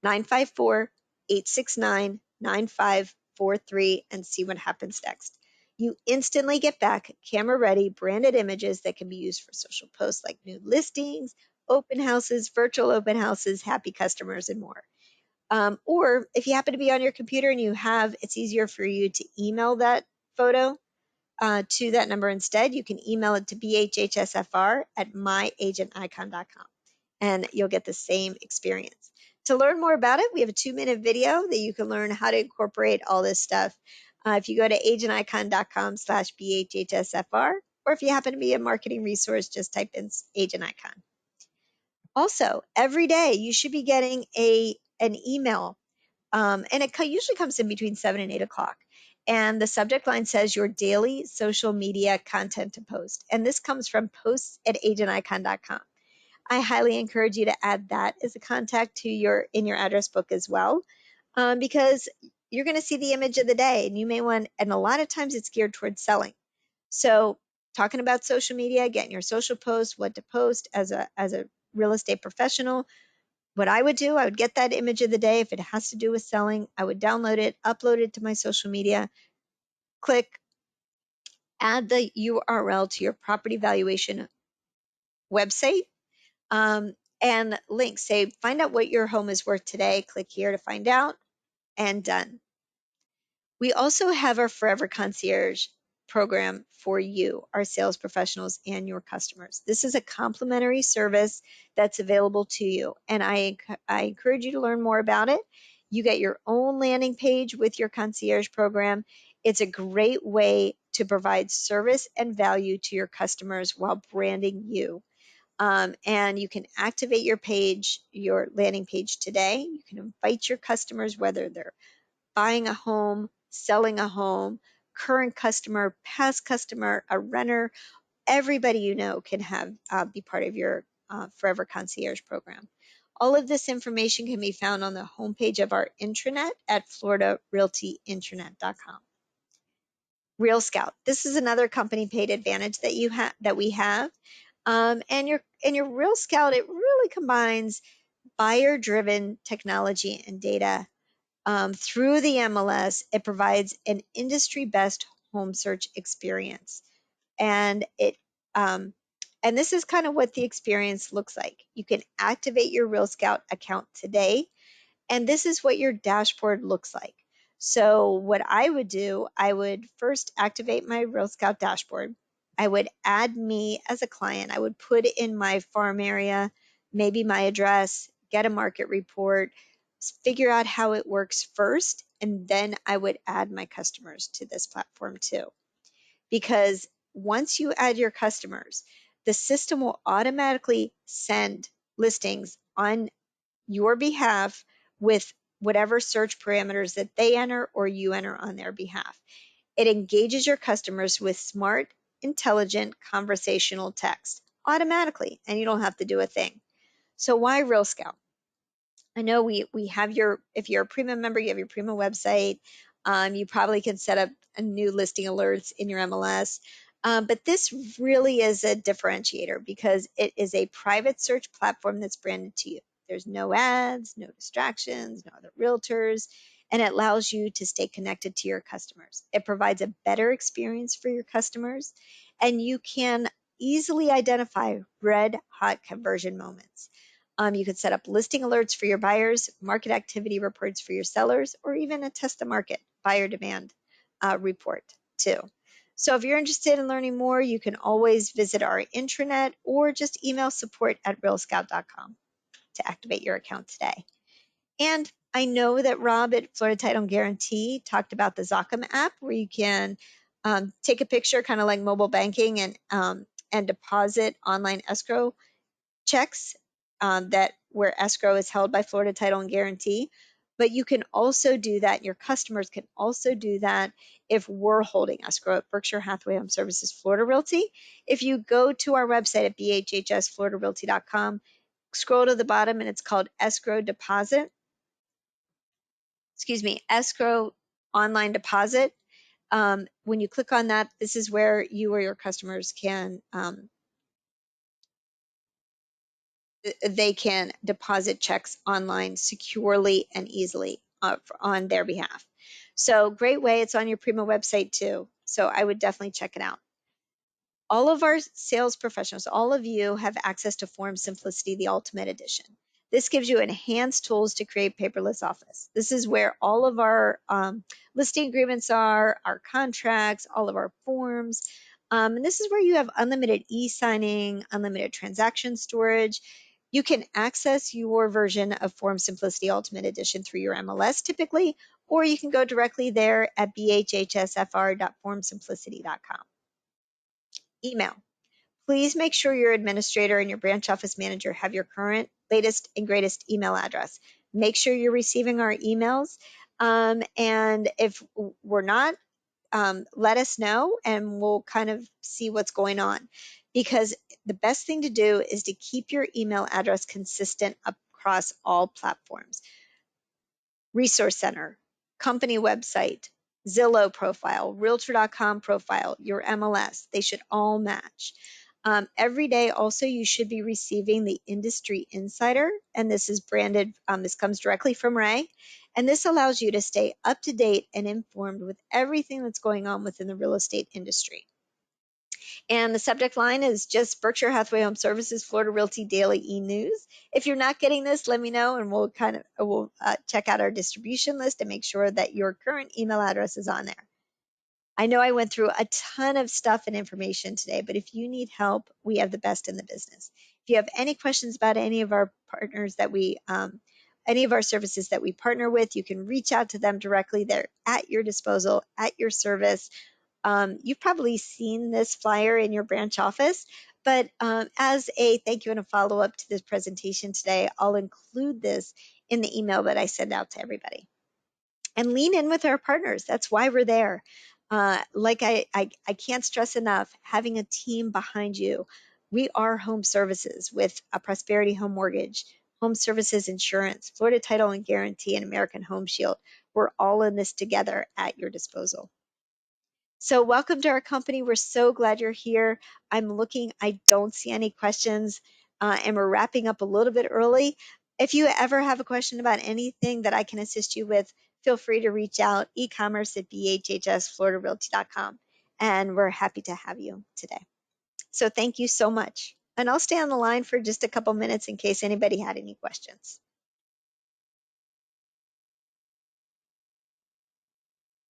954-869-9543, and see what happens next. You instantly get back camera ready branded images that can be used for social posts like new listings, open houses, virtual open houses, happy customers, and more. Or if you happen to be on your computer and it's easier for you to email that photo to that number instead. You can email it to bhhsfr@myagenticon.com and you'll get the same experience. To learn more about it, we have a 2-minute video that you can learn how to incorporate all this stuff. If you go to agenticon.com/bhhsfr, or if you happen to be a marketing resource, just type in Agent Icon. Also, every day you should be getting an email, and it usually comes in between 7 and 8 o'clock. And the subject line says your daily social media content to post. And this comes from posts@agenticon.com. I highly encourage you to add that as a contact in your address book as well, because you're going to see the image of the day, and and a lot of times it's geared towards selling. So talking about social media, getting your social posts, what to post as a real estate professional. What I would do, I would get that image of the day. If it has to do with selling, I would download it, upload it to my social media, click, add the URL to your property valuation website, and link. Say, find out what your home is worth today. Click here to find out, and done. We also have our Forever Concierge program for you, our sales professionals, and your customers. This is a complimentary service that's available to you, and I encourage you to learn more about it. You get your own landing page with your concierge program. It's a great way to provide service and value to your customers while branding you. And you can activate your landing page today. You can invite your customers, whether they're buying a home, selling a home, current customer, past customer, a renter. Everybody you know can be part of your Forever Concierge program. All of this information can be found on the homepage of our intranet at floridarealtyintranet.com. Real Scout. This is another company paid advantage that we have. And your Real Scout, it really combines buyer-driven technology and data. Through the MLS, it provides an industry best home search experience. And and this is kind of what the experience looks like. You can activate your Real Scout account today, and this is what your dashboard looks like. So what I would do, I would first activate my Real Scout dashboard. I would add me as a client. I would put in my farm area, maybe my address, get a market report, figure out how it works first, and then I would add my customers to this platform too. Because once you add your customers, the system will automatically send listings on your behalf with whatever search parameters that they enter or you enter on their behalf. It engages your customers with smart, intelligent, conversational text automatically, and you don't have to do a thing. So why Real Scout? I know we have if you're a Prima member, you have your Prima website. You probably can set up a new listing alerts in your MLS. But this really is a differentiator because it is a private search platform that's branded to you. There's no ads, no distractions, no other realtors, and it allows you to stay connected to your customers. It provides a better experience for your customers, and you can easily identify red hot conversion moments. You could set up listing alerts for your buyers, market activity reports for your sellers, or even a test the market buyer demand report too. So if you're interested in learning more, you can always visit our intranet or just email support@realscout.com to activate your account today. And I know that Rob at Florida Title and Guarantee talked about the Zachem app where you can take a picture, kind of like mobile banking, and deposit online escrow checks where escrow is held by Florida Title and Guarantee. But you can also do that. Your customers can also do that if we're holding escrow at Berkshire Hathaway Home Services Florida Realty. If you go to our website at bhhsfloridarealty.com, scroll to the bottom and it's called escrow deposit. Escrow online deposit. When you click on that, this is where you or your customers can they can deposit checks online securely and easily on their behalf. So great way. It's on your Prima website too. So I would definitely check it out. All of our sales professionals, all of you have access to Form Simplicity, the Ultimate Edition. This gives you enhanced tools to create paperless office. This is where all of our listing agreements are, our contracts, all of our forms. And this is where you have unlimited e-signing, unlimited transaction storage. You can access your version of Form Simplicity Ultimate Edition through your MLS typically, or you can go directly there at bhhsfr.formsimplicity.com. Email. Please make sure your administrator and your branch office manager have your current, latest, and greatest email address. Make sure you're receiving our emails. And if we're not, let us know and we'll kind of see what's going on. Because the best thing to do is to keep your email address consistent across all platforms. Resource Center, company website, Zillow profile, Realtor.com profile, your MLS, they should all match. Every day also you should be receiving the Industry Insider, and this is branded, this comes directly from Ray, and this allows you to stay up to date and informed with everything that's going on within the real estate industry. And the subject line is just Berkshire Hathaway Home Services Florida Realty Daily E-News. If you're not getting this, let me know and we'll check out our distribution list and make sure that your current email address is on there. I know I went through a ton of stuff and information today, but if you need help, we have the best in the business. If you have any questions about any of our partners that any of our services that we partner with, you can reach out to them directly. They're at your disposal, at your service. You've probably seen this flyer in your branch office, but as a thank you and a follow-up to this presentation today, I'll include this in the email that I send out to everybody. And lean in with our partners. That's why we're there. Like I can't stress enough, having a team behind you. We are Home Services with a Prosperity Home Mortgage, Home Services Insurance, Florida Title and Guarantee, and American Home Shield. We're all in this together at your disposal. So welcome to our company. We're so glad you're here. I'm looking, I don't see any questions, and we're wrapping up a little bit early. If you ever have a question about anything that I can assist you with, feel free to reach out, e-commerce at bhhsfloridarealty.com, and we're happy to have you today. So thank you so much. And I'll stay on the line for just a couple minutes in case anybody had any questions.